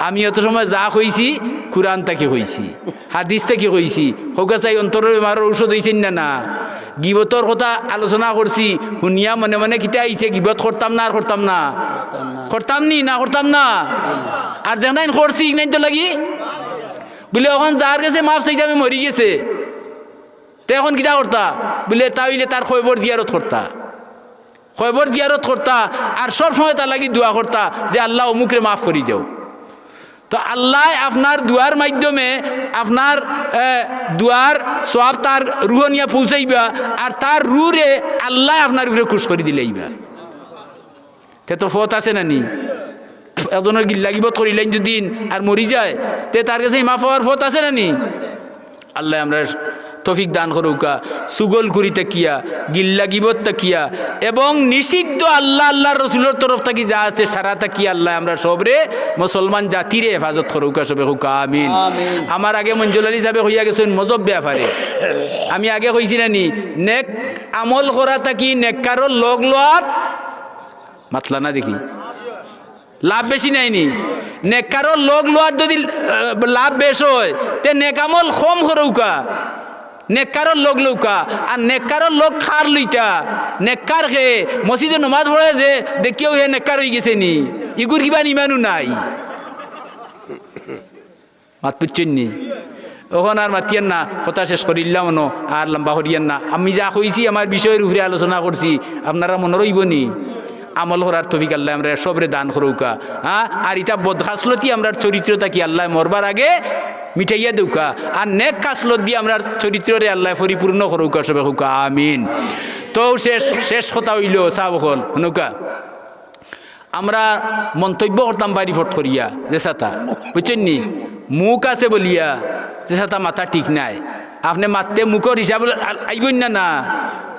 আমি অত সময় যা কইছি কুরআন থেকে কইছি হাদিস থেকে কইছি হোকা চাই অন্তরের বেমারর ঔষধ হইছেন না না গিবতর কথা আলোচনা করছি শুনিয়া মনে মনে কিতা আইছে গিবত করতাম না আর করতাম না করতাম নি না করতাম না আর জানাইন করছি ইগনাইন তো লাগি বলে এখন যার কাছে মাফ চাইতে আমি মরি গেছে তো এখন কিতা করতা বলে তাইলে তার খবর জিয়ারত করতা আর সব সময় তার লাগি দোয়া করতা যে আল্লাহ অমুকরে মাফ করি দেও তো আল্লাহ আপনার দুয়ার মাধ্যমে আপনার দুয়ার সব তার রুহ নিয়ে পৌঁছাইবা আর তার রুরে আল্লাহ আপনার উপরে খুশ করে দিলেইবা তে তো ফত আছে না নি এজনের গিল্লাগিবত করিলেন যদি আর মরি যায় তে তার কাছে মাফ হওয়ার ফত আছে না নি আল্লাহ আমরা তৌফিক দান করুকা সুগল করি তাকিয়া গিল্লা গিবত তাকিয়া এবং নিষিদ্ধ আল্লাহ আল্লাহর রসুলের তরফ থেকে যা আছে সারা তাকিয়া আল্লাহ আমরা সবরে মুসলমান জাতিরে হেফাজত করুকা সবে হুকা আমিন আমার আগে মঞ্জুল আলী সাহেব হইয়া গেছেন মজব ব্যাপারে আমি আগে কইছি না নি নেক আমল করা থাকি নেককারর লগ লোয়াত মাতলা না দেখি লাভ বেশি নাইনি নেককারর লগ লোয়ার যদি লাভ বেশ হয় তে নেকামল কম করুকা নেককারর লোক লৌকা আর নেককারর লোক খার লইটা নেককার খে মসজিদে নমাজ পড়ে যে দেখিও হে নেককার হয়ে গেছে নি ইগুর কিবা ইমানও নাই মাত পুচ্ছেন নি ওখান আর মাতিয়ান না কথা শেষ করিলাম মনো আর লম্বা করিয়ান না আমি যা কইছি আমার বিষয়ের উপরে আলোচনা করছি আপনারা মনে রইব নি আমল করার তৌফিক আল্লাহ আমরা সবরে দান করুকা হ্যাঁ আর এটা বদহাসলতি আমরা চরিত্রটা কি আল্লাহ মরবার আগে মিঠাইয়া দেউকা আর নেক কাসলত দিয়ে আমরা চরিত্রে আল্লাহ পরিপূর্ণ করুকা সবে হুকা আমিন তো শেষ কথা হইল চাবকল হুনুকা আমরা মন্তব্য করতাম বাড়ি ফট করিয়া যে সাতা বুঝছেন নি মুখ আছে বলিয়া যে সাতা মাথা ঠিক নাই আপনি মারতে মুখর হিসাব আইবন না না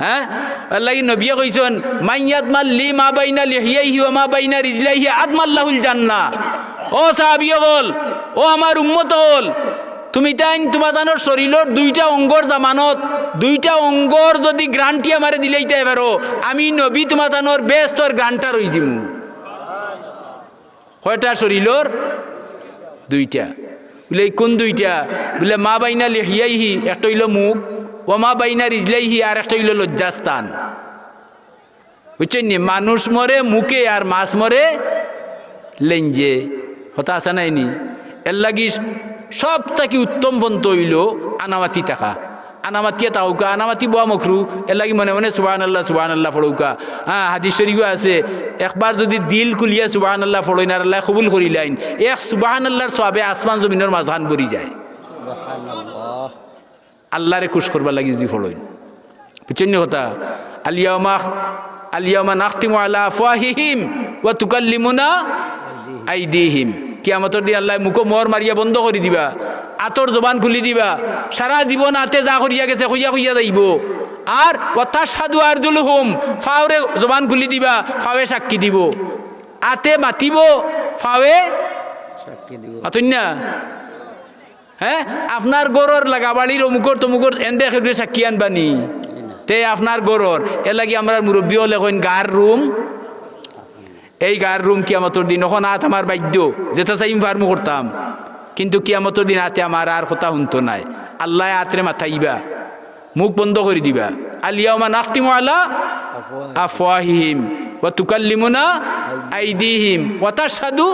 হ্যাঁ আল্লাহ নবিয়া কইছেন মাইয়াত মাল্লি মা বাইনা লিহিয়াইহি ওয়া মা বাইনা রিজলাইহি আদমাল্লাহুল জান্নাহ ও সাহাবী হল ও আমার উম্মত হল তুমি তাই তোমার তানোর শরীরের দুইটা অঙ্গর জামানত দুইটা অঙ্গর যদি গ্রান্টি আমারে দিলেইতে পারো আমি নবী তোমার তানোর বেস্তর গ্রান্টটা রই জিমু কয়টা শরীরের দুইটা বলে কোন দুইটা বলে মা বাইনা লিহিয়াইহি একটা হইল মুখ ও মা বাইনা রিজলাইহি আর একটা হইল লজ্জাস্থান বুঝছেন নি মানুষ মরে মুখে আর মাছ মরে লেঞ্জে হতা আসা নাইনি এর লাগি সব থাকি উত্তম পন্থ হইল আনামাতি টাকা আনামাতিয়ে তাউকা আনামাতি বোয়া মখরু এর লাগি মনে মনে সুবহানাল্লাহ ফড়ৌকা হ্যাঁ হাদিস শরীফে আছে একবার যদি দিল খুলিয়া সুবহানাল্লাহ ফড়ই না আল্লাহ কবুল করিলাইন এক সুবহানাল্লাহর সওয়াবে আসমান জমিনের মাঝখান ভরি যায় আল্লাহরে খুশ করবার লাগি যদি ফড়ইন বুঝছেন নি কথা আলিয়ামা নাখতিমু আলা আফওয়াহিহিম ওয়া তুকাল্লিমুনা আইদিহিম কিয়ামতের দিন আল্লাহ মুখ মর মারিয়া বন্ধ করে দিবা আতর জবান খুলি দিবা সারা জীবন আতে যা করিয়া গেছে হইয়া যাইব আর ওয়াতাশহাদু আরজুলুহুম ফাওরে জবান খুলি দিবা ফাওয়ে সাক্ষী দিব আতে মাতিব ফাওয়ে সাক্ষী দিব আতন না হ্যাঁ আপনার গরর লাগা বাড়ির অমুকর তমুকর এন্ডে খেলে সাক্ষী আনবানি তে আপনার গরর এ লাগি আমরা মুরব্বী হলে কইন গার রুম এই গার রুম কিয়ামতের দিন ওখানে আত আমার বাধ্য যেটা চাই ফার্মু করতাম কিন্তু কিয়ামতের দিন আতে আমার আর কথা শুনতো নাই আল্লাহ আতরে মাথাইবা মুখ বন্ধ করে দিবা আলিয়াউমা নাখতিমু আলা আফওয়াহিহিম ওয়া তুকাল্লিমুনা আইদিহিম ওয়া তাশহাদু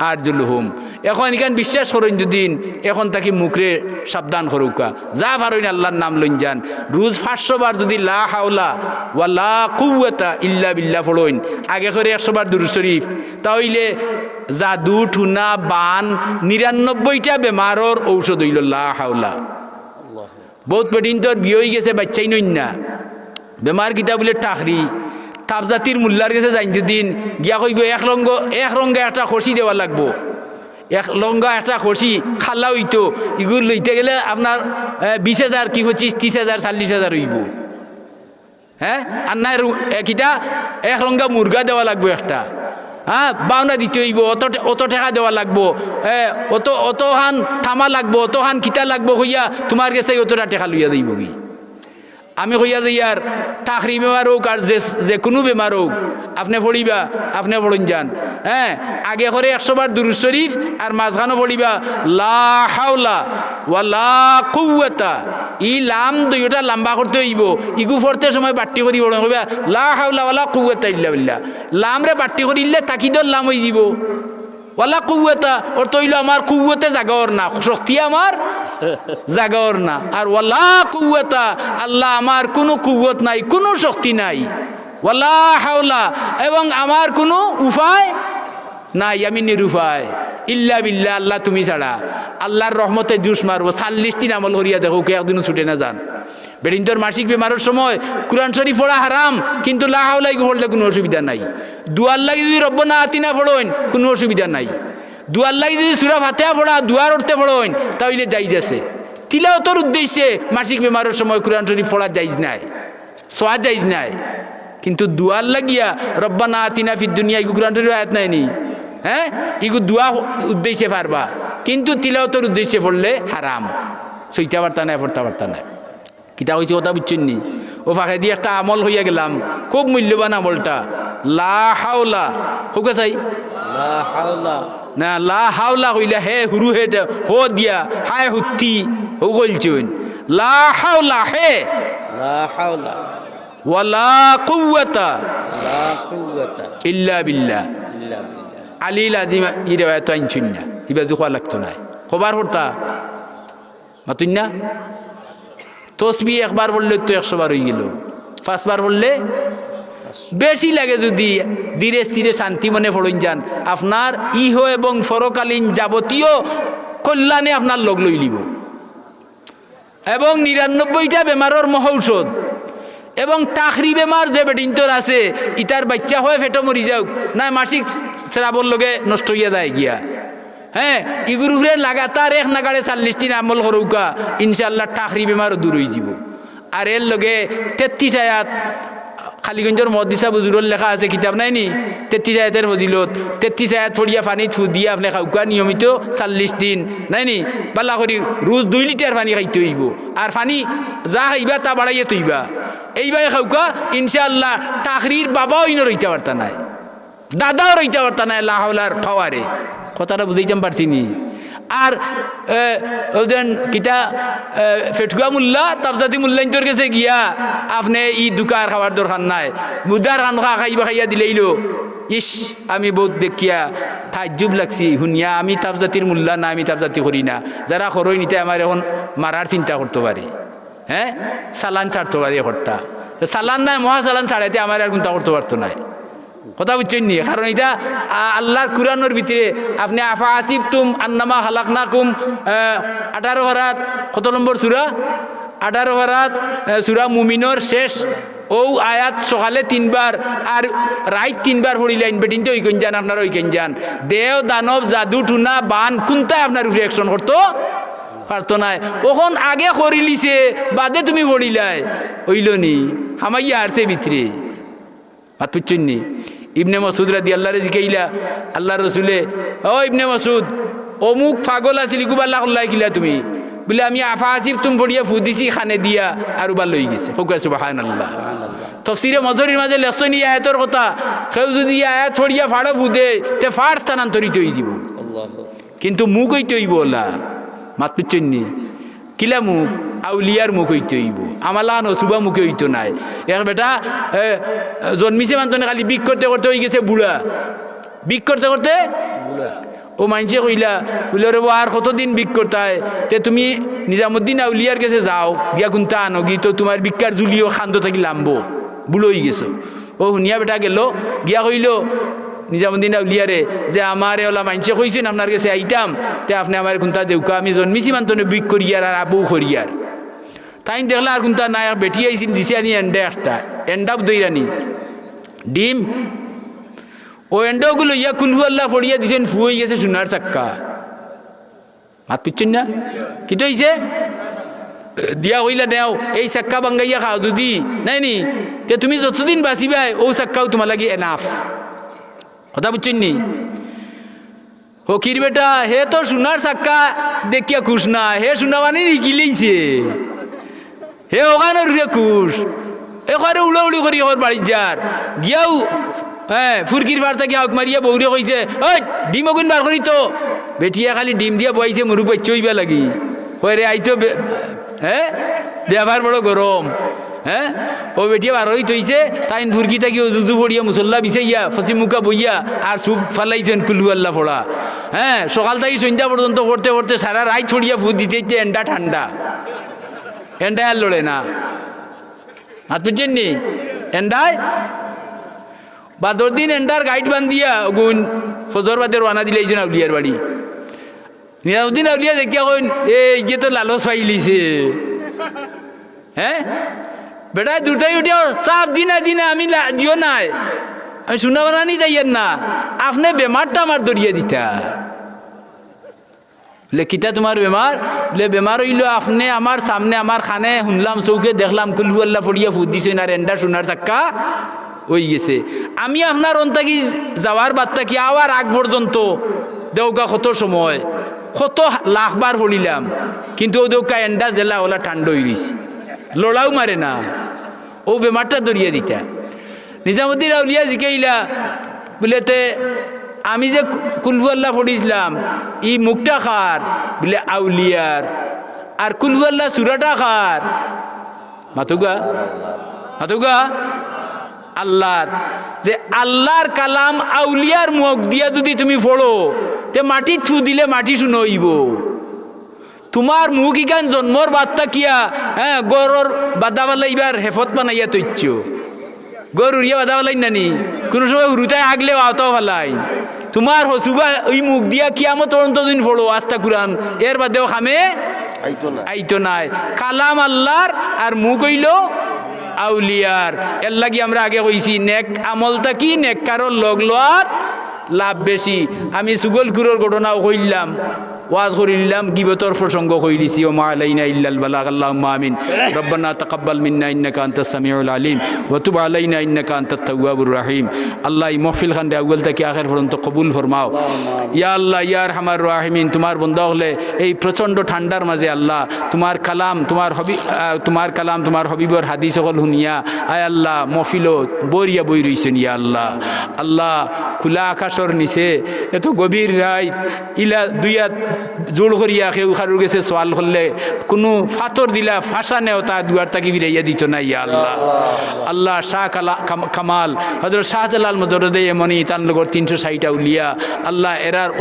আরজুলুহুম এখন এখান বিশ্বাস করেন দুদিন এখন তাকে মুখরে সাবধান করুকা যা পারেন আল্লাহর নাম লইন যান রোজ 500 বার যদি লা হাওলা ওয়া লা কুওয়াতা ইল্লা বিল্লাহ পড়েন আগে করে 100 বার দুরূদ শরীফ তাহলে জাদু ঠুনা বান 99টা বেমারর ঔষধ হইল লা হাওলা বহুত বেদিন তোর বিয়ে হয়ে গেছে বাচ্চাই নইন না বেমার কিতা বলে টাকরি তাপ জাতির মোল্লার গেছে যাইন দুদিন গিয়া কইব এক রঙ্গে একটা খসি দেওয়া লাগবো এক লঙ্গা একটা খসি খাল্লা হইতো এগুলো লইতে গেলে আপনার 20,000 কি 25,000 30,000 40,000 হইব। হ্যাঁ আর না কিটা এক লঙ্গা মুরগা দেওয়া লাগবে একটা, হ্যাঁ বাউনা দিতে হইব, অত টাকা দেওয়া লাগবো, অতহান থামা লাগবো, অতহান কিতা লাগবো হইয়া তোমার কাছে অতটা টাকা লইয়া দিব কি। আমি কইয়া যে ইয়ার তাকরি বেমার হোক আর যে কোনো বেমার হোক আপনি পড়িবা, আপনি পড়ুন যান। হ্যাঁ আগে করে 100 বার দুরূদ শরীফ আর মাঝখানে পড়িবা লা হাওলা ওয়ালা কুওয়াতা। ই লাম দুইটা লম্বা করতে হইব, ইগু পড়তে সময় বাট্টি করি পড়ো কইবা লা হাওলা ওয়ালা কুওয়াতা ইল্লা বিল্লাহ। লাম রে বাট্টি করিলে তাকিদর লাম হয়ে যাব, ওয়ালা কুওয়াতা ওর তৈল আমার কুওয়াতে জাগাওর না, শক্তি আমার জাগাওর না। আর ওয়ালা কুওয়াতা আল্লাহ আমার কোনো কুওয়াত নাই, কোনো শক্তি নাই। ওয়ালা হাওলা এবং আমার কোনো উপায় নাই, আমি নিরুপায় ইল্লা বিল্লাহ, আল্লাহ তুমি ছাড়া। আল্লাহর রহমতে জুস মারবো 40 দিন আমল করিয়া দেখো কে একদিনও ছুটে না যান। বেডিন্তর মাসিক বেমারের সময় কুরআন শরীফ পড়া হারাম, কিন্তু লা হাওলা পড়লে কোনো অসুবিধা নাই। দুয়ার লাগি যদি রব্বানা আতিনা পড়েন কোনো অসুবিধা নাই। দুয়ার লাগি যদি সূরা ফাতিহা পড়া দুয়ার উঠতে পড়েন তাহলে জায়েজ আছে। তিলাওয়াতের উদ্দেশ্যে মাসিক বেমারের সময় কুরআন শরীফ পড়া জায়েজ নাই, সোয়া জায়েজ নাই। কিন্তু দুয়ার লাগিয়া রব্বানা আতিনা ফিদ দুনিয়া ইগু কুরআন শরীফ আয়াত নাই নি, হ্যাঁ ইগু দুয়া উদ্দেশ্যে পারবা, কিন্তু তিলাওয়াতের উদ্দেশ্যে পড়লে হারাম। সইতা বার্তা নাই, পড়তা বার্তা নাই। কিতা হয়েছে কথা বুঝছেন নি? ও ফাঁকে দিয়ে একটা আমল হইয়া গেলাম, খুব মূল্যবান আমলটা লা হাওলা হোক চাই না। লা হাওলা কইলা হে হুরু হে হো দিয়া হায় হুত্তি হো কইলছেন লা হাওলা হে লা হাওলা ওয়ালা কুওয়াতা লা কুওয়াতা ইল্লা বিল্লাহ। ইল্লা বিল্লাহ। আলিল আজিম ই রেওয়ায়ত আনছুন না, ইবা জুখা লাগতো না। খবর হরতা মাতুন না। তসবি একবার বললে তো 100 বার হয়ে গেল, 5 বার বললে বেশি লাগে। যদি ধীরে স্থিরে শান্তি মনে পড়ুন যান, আপনার ইহ এবং পরকালীন যাবতীয় কল্যাণে আপনার লগ লই লিব। এবং 99টা বেমারের মহৌষধ এবং তাকরি বেমার যে বেডিন্তর আছে ইতার বাচ্চা হয়ে ফেটো মরি যাওক না, মাসিক শ্রাবর লগে নষ্ট হইয়া যায় গিয়া। হ্যাঁ ইগুরুরে লাগাতার 1 নাগাড়ে 40 দিন আমল করুকা, ইনশাআল্লাহ তাকরি বেমারও দূর হয়ে যাব। আর এর লগে 33 আয়াত খালিগঞ্জের মহাদিসা বুজুরের লেখা আছে, কিতাব নাই নি 33 আয়াতের ফজিলত। 33 আয়াত পড়িয়া পানি ফু দিয়া আপনি খাউকা নিয়মিত 40 দিন নাই নি বালা করি রোজ 2 লিটার পানি খাইতে হইব। আর পানি যা খাইবা তা বাড়াইয়া তৈবা, এইভাবে খাউকা ইনশাআল্লাহ তাকরির বাবাও ইনো রইতে পারতা নাই, দাদাও রইতে পারতা নাই লা হাওলার পাওয়ারে। কথাটা বুঝাইতাম পারছি নি? আর ওজন কিতা ফেটুয়া মোল্লা তাবজাতি মোল্লাইন্তর কাছে গিয়া আপনি ই দুকার খাওয়ার দরকার নাই, মুদার খান খাইবা খাইয়া দিলেইলো। ইস আমি বহুত দেখিয়া তাজ্জুব লাগছি শুনিয়া, আমি তাবজাতির মোল্লা না, আমি তাবজাতি করি না। যারা করই নিতে আমার এখন মারার চিন্তা করতে পারি, হ্যাঁ চালান ছাড়তে পারি। ঘরটা চালান নাই, মহা চালান ছাড়াইতে আমার আর চিন্তা করতে পারতো নাই। কথা বুঝছেন নি? কারণ এটা আল্লাহর কুরআনের ভিতরে আপনি আফা আসিবতুম আন্নামা খালাকনাকুম 18 পারাত কত নম্বর সূরা? 18 পারাত সূরা মুমিনের শেষ ও আয়াত সকালে 3 বার আর রাত 3 বার পড়িলেন। বেটিন তো ওইখান যান, আপনারা ওইখান যান। দেও দানব জাদু টুনা বান কোনটাই আপনার রিয়াকশন করতো পারতো নাই। ওখন আগে করিলিছে বাদে তুমি পড়িলাই ওইল নি হামাইয়া আসছে ভিতরে। হাত পুচ্ছেন নি? ইবনে মাসুদ রাদিয়াল্লাহু আনহু জিকাইলা আল্লাহ রসুলে, ও ইবনে মাসুদ অমুক পাগল আছিল ইকুবাল্লাহ আল্লাহ কিলা তুমি বলে আমি আফা আসিব তুমি পড়িয়া ফু দিছি খানে দিয়া আর উবার লই গেছে। হুকা সুবহানাল্লাহ। তাফসীরে মজরির মাঝে লেখছেন এই আয়াতের কথা, কেউ যদি আয়াত পড়িয়া ফাড়ো ফু দে তে ফাড় স্থানান্তরিত হয়ে যাব, কিন্তু মুখ হইতে হইব ওলা। মাত পুচ্ছেন নি? কিলা মুখ? আউলিয়ার মুখ হইতে হইব, আমালা নসুবা মুখে হইতো নাই। এক বেটা জন্মিছে মানতনে খালি বিক করতে করতে হয়ে গেছে বুড়া, বিক করতে করতে ও মানছে কইলা বলে রে আর কতদিন বিক করতে হয়, তে তুমি নিজামুদ্দিন আউলিয়ার কাছে যাও গিয়া কোনটা আনো গি, তো তোমার বিকার জুলিও খান্দ থাকি লাম্বো বুড়ো হয়ে গেছো। ও শুনিয়া বেটা গেল গিয়া কইল নিজামুদ্দিন আউলিয়ারে যে আমার ওলা মানছে কইছেন আপনার কাছে আইতাম, তে আপনি আমার কোনটা দেউকা, আমি জন্মিছি মানতনে বিক করিয়ার আর আবু করিয়ার। তাই দেখলা আর কোনটা নাই, বেটি আইসি দিছে আনি এন্ডা একটা এন্ডা দইরানি ডিম, ও এন্ডাগুলো ইয়া কুলহু আল্লাহ ফড়িয়া দিছেন ফু হয়ে গেছে সোনার চাক্কা। মাত পিচ্ছেন না কিটা হইছে দিয়া হইলা নেও এই চাক্কা বাঙ্গাইয়া খাও যদি নাই নি তে তুমি যতদিন বাঁচিবাই ও চাক্কাও তোমার লাগি এনাফ কথা বুঝছেন নি হকির বেটা হে তো সোনার চাক্কা দেখিয়া খুশ না হে সোনাবানি নিকিলেইছে হে ওখানের খুশ এখানে উড়াউড়ি করি ওর বাড়ির যার গিয়াও হ্যাঁ ফুরকির পাড়তা গিয়া হক মারিয়া বৌরে কইছে ওই ডিম অগুন বার করি তো বেটিয়া খালি ডিম দিয়া বইছে মুরু বাচ্চা হইবা লাগি কয় রে আইতো হ্যাঁ দেবার বড় গরম হ্যাঁ ও বেটিয়া বার হই থইছে তাইন ফুরকি থাকি জুদু পড়িয়া মুসল্লা বিছাইয়া ফসি মুখা বইয়া আর সুপ ফালাইছেন কুলু আল্লাহ ফোড়া হ্যাঁ সকাল থেকে সন্ধ্যা পর্যন্ত পড়তে পড়তে সারা রাত ছড়িয়া ফুট দিতে দিতে এন্ডা ঠান্ডা এন্ডায় আর লড়ে না হাত বুঝছেন নি এন্ডায় বাদর দিন এন্ডার গাইড বান্ধিয়া গুণ ফজর বাদে রানা দিলেছেন আউলিয়ার বাড়ি নিয়াউদ্দিন আউলিয়া দেখিয়া কইন এই গিয়ে তো লালস পাইলিছে হ্যাঁ বেটা দুটাই উঠিয়া সাপ দিনা দিনা আমি জিও নাই আমি শুনা বানানি যাইয়েন না আপনি বেমারটা আমার দরিয়ে দিতা বলে কিতা তোমার বেমার বলে বেমার হইল আপনি আমার সামনে আমার খানে শুনলাম চৌকে দেখলাম কুলহু আল্লাহ পড়িয়া ফুট দিছে না রেন্ডা সোনার চাক্কা হয়ে গেছে আমি আপনার অন্তাকি যাওয়ার বার্তা কি আওয়ার আগ পর্যন্ত দেউকা কত সময় কত লাখবার পড়িলাম কিন্তু ও দেউকা এন্ডা জেলা ওলা ঠান্ডা হয়ে গেছে লড়াও মারে না ও বেমারটা দরিয়ে দিতা নিজামুদ্দিন আউলিয়া জিকাইলা বলেতে আমি যে কুলহু আল্লাহ পড়িছিলাম ই মুখটা খার বলে আউলিয়ার আর কুলহু আল্লাহ সুরাটা খার মাতুগা মাতুগা আল্লাহর যে আল্লাহর কালাম আউলিয়ার মুখ দিয়া যদি তুমি পড়ো তে মাটি থু দিলে মাটি শুনইব তোমার মুখ ইখান জন্মর বার্তা কিয়া হ্যাঁ গরুর বাদাবালা এবার হেফত বানাইয়া তৈচ্ছ গরু উড়িয়া বাদাবালাই নানি কোনো সময় উরুতায় আগলেও আওতাও ভালাই তোমার হসুবা ওই মুখ দিয়া কিয়ামত পর্যন্ত দিন পড়ো আস্তা কুরান এর বাদেও খামে আইতো নাই কালাম আল্লাহর আর মুখ হইল আউলিয়ার এর লাগি আমরা আগে কইছি নেক আমলটা কি নেক কারোর লগ লওয়ার লাভ বেশি আমি সুগলকুরের ঘটনাও কইলাম ওয়াজ করিলাম গিবতর প্রসঙ্গ কই দিছি ও মা আলাইনা ইল্লাল বালাগ আল্লাহুম্মা আমিন রব্বানা তাকাব্বাল মিন্না ইন্নাকা আনতাস সামিউল আলিম ওয়া তুব আলাইনা ইন্নাকা আনতাত তাওয়াবুর রহিম আল্লাহ এই মাহফিল খানে আউয়াল থেকে আখির পর্যন্ত কবুল ফরমাও ইয়া আল্লাহ ইয়া আরহামার রাহিমিন তোমার বান্দা হলে এই প্রচন্ড ঠান্ডার মাঝে আল্লাহ তোমার কালাম তোমার হাবিবর হাদিস সকল শুনিয়া আয় আল্লাহ মাহফিলও বরিয়া বই রইছেন ইয়া আল্লাহ আল্লাহ খোলা আকাশর নিচে এত গভীর রাত ইলা দুইয়া জোড় করিয়া কেউ কারোর গেছে সোয়াল করলে কোনো ফাতর দিলা ফাঁসা নেও তা দুয়ার তাকে বিরাইয়া দিত না ইয়া আল্লাহ আল্লাহ শাহ কামাল হযরত শাহজালাল মদরদে এমনি তার লগর 360টা উলিয়া আল্লাহ এরার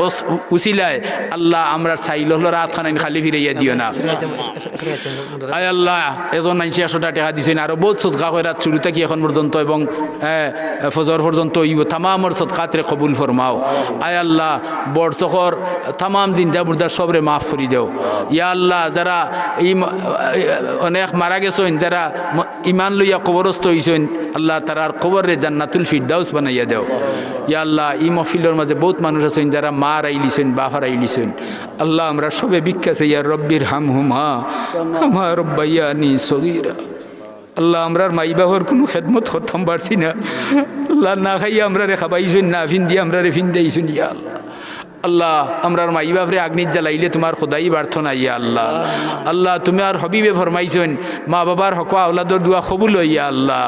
উসিলায় আল্লাহ আমরা চাইল হলো রাত খানাইন খালি ফিরাইয়া দিও না আয় আল্লাহ এজন 900 টাকা দিছেন আরো বহুত সদকা করে রাত শুরু থেকে এখন পর্যন্ত এবং ফজর পর্যন্ত তামামর সদকাতরে কবুল ফরমাও আয় আল্লাহ বড় সখর তামাম জিন্দা মুর্দা সবরে মাফ করি দেও ইয়া আল্লাহ যারা অনেক মারা গেছেন যারা ইমান লইয়া কবরস্থ হইছেন আল্লাহ তারার কবরে জান্নাতুল ফিরদাউস বানাইয়া দেও ইয়া আল্লাহ এই মাহফিলের মাঝে বহুত মানুষ আছেন যারা মা রাইলিছেন বাবা রাইলিছেন আল্লাহ আমরা সবে ভিক্ষাছে ইয়া রব্বির হামহুমা কামা রব্বায়ানি সগীরা আল্লাহ আমরার মাই বাবার কোনো খেদমত করতাম পারছি না আল্লাহ না খাইয়া আমরা রে খাবাইছেন না ফিন দিয়ে আমরা রে ফিন দিয়েছেন ইয়া আল্লাহ আল্লাহ আমরার মাই বাপরে আগ্নিত জ্বালাইলে তোমার খোদাই ব্যর্থ না ইয়া আল্লাহ আল্লাহ তুমি আর হবিবে ফরমাইছেন মা বাবার হক আওলাদর দোয়া কবুল ইয়া আল্লাহ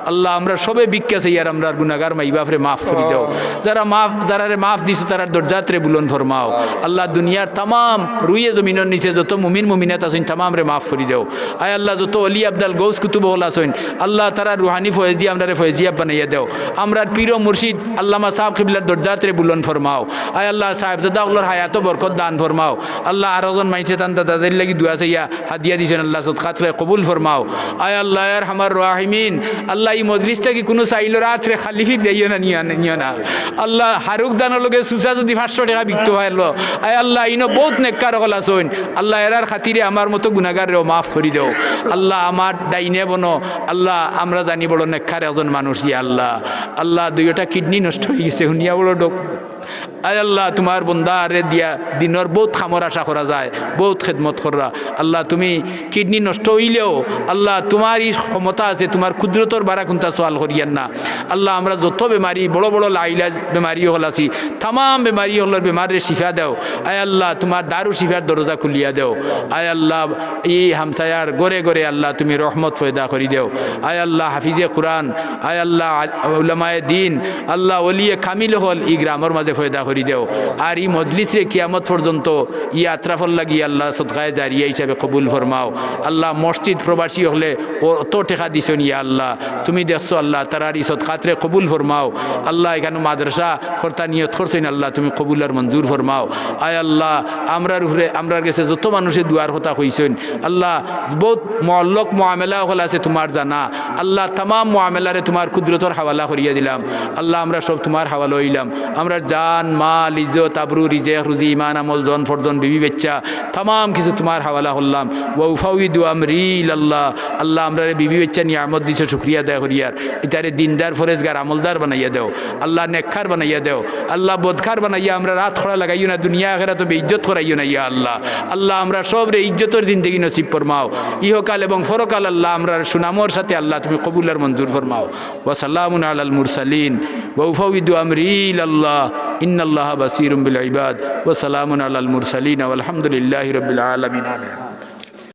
আল্লাহ আমরা সবে ভিক্ষাছে ইয়ার আমরার গুনাহগার মাই বাপরে মাফ করে দাও যারা মাফ দিছো তারার দরজাতরে বুলন ফরমাও আল্লাহ দুনিয়ার তামাম রুইয়ে জমিনের নিচে যত মুমিন মুমিনাত আছেন তামাম রে মাফ করে দাও আয় আল্লাহ যত অলি আব্দাল গৌস কুতুব হল আছেন আল্লাহ তারা রুহানি ফয়েজি আমরা ফয়েজিয়া বানাইয়া দাও আমরার পীর ও মুর্শিদ আল্লামা সাহেব কিবলার দরজাতরে বুলন ফরমাও আয় আল্লাহ সাহেবজাদাগুলোর হায়াত বরকত দান ফরমাও আল্লাহ আরোজন মাইছে তান তাদের লাগি দুয়া চাইয়া হাদিয়া দিছেন আল্লাহ সদকাত করে কবুল ফরমাও আয় আল্লাহ আর হামার রাহিমিন আল্লাহ এই মজলিস থেকে কোনো চাইল রাত্রে খালি ফির যাইও না নিও না আল্লাহ হারুক দানোর লগে সুসা যদি 500 টাকা বিকতে পারলো আয় আল্লাহ ইনো বহুত নেককার হল আসেন আল্লাহ এরার খাতিরে আমার মতো গুনাহগারও মাফ করে দাও আল্লাহ আমার ডাইনে বনো আল্লাহ আমরা জানি বড় নেককার একজন মানুষ ইয়া আল্লাহ আল্লাহ দুইটা কিডনি নষ্ট হয়ে গেছে শুনিয়া বড় আয় আল্লাহ তোমার বন্দারে দিয়া দিনের বহুত খামর আশা করা যায়, বহুত খেদমত করা। আল্লাহ তুমি কিডনি নষ্ট হইলেও আল্লাহ তোমার এই ক্ষমতা আছে, তোমার ক্ষুদ্রতর বারা কোনটা সোয়াল করিয়ান না। আল্লাহ আমরা যত বেমারি বড় বড় লাইলাজ বেমারি হল আছি, তাম বেমারি হলের বেমারের শিফা দেও। আয় আল্লাহ তোমার দারু শিফার দরজা খুলিয়া দেও। আয় আল্লাহ এই হামসায়ার গড়ে গড়ে আল্লাহ তুমি রহমত ফয়দা করি দেও। আয় আল্লাহ হাফিজে কুরআন, আয় আল্লাহ উলামায়ে দিন, আল্লাহ ওলিয়ে কামিল হল এই গ্রামের মাঝে ফয়দা করি দেও। আর এই মজলিস রে কিয়ামত পর্যন্ত ই আত্রাফল লাগি আল্লাহ সদকায়ে জারিয়া হিসাবে কবুল ফরমাও। আল্লাহ মসজিদ প্রবাসী হলে অত টেকা দিছ নিয়া আল্লাহ তুমি দেখছো আল্লাহ তারার এই সদকাতরে কবুল ফরমাও। আল্লাহ এখানে মাদ্রাসা কর্তা নিয়ত করছেন আল্লাহ তুমি কবুল আর মঞ্জুর ফরমাও। আয় আল্লাহ আমরার উপরে আমরার কাছে যত মানুষের দুয়ার কথা কইছেন আল্লাহ বহুত মহল্লক মুআমেলা হল আছে তোমার জানা। আল্লাহ তাম মুআমেলারে তোমার কুদরতর হাওয়ালা করিয়া দিলাম। আল্লাহ আমরা সব তোমার হাওয়ালা হইলাম। আমরা জান মাল ইজ্জত আবরু রিজেক রুজি ইমান আমল জন ফরজন বিবি বাচ্চা তাম কিছু তোমার হাওয়ালা হল্লাম। ওয়াউফাউইদু আমরি আল্লাহ আল্লাহ আমরা বিবি বাচ্চা নিয়ামত দিছো শুকরিয়া দেয় করিয়ার ইতারে দিনদার ফরেজগার আমলদার বানাইয়া দেও। আল্লাহ নেকখার বানাইয়া দেও। আল্লাহ বদখার বানাইয়া আমরা রাত খোড়া লাগাইও না, দুনিয়া আখেরা তো ইজ্জত করাইও না ইয়া আল্লাহ। আল্লাহ আমরা সব রে ইজ্জতের জিন্দগি নসিব ফরমাও, ইহকাল এবং ফরকাল আল্লাহ আমরা সুনামর সাথে আল্লাহ তুমি কবুলার মঞ্জুর ফরমাও। ওয়া সালামুন আলাল মুরসালিন ওয়া উফাউইদু আমরি আল্লাহ ইন্নাল্লাহা বাসীরুম বিল ইবাদ ওয়া সালামুন আলাল মুরসালিন ওয়া আলহামদুলিল্লাহি রাব্বিল আলামিন।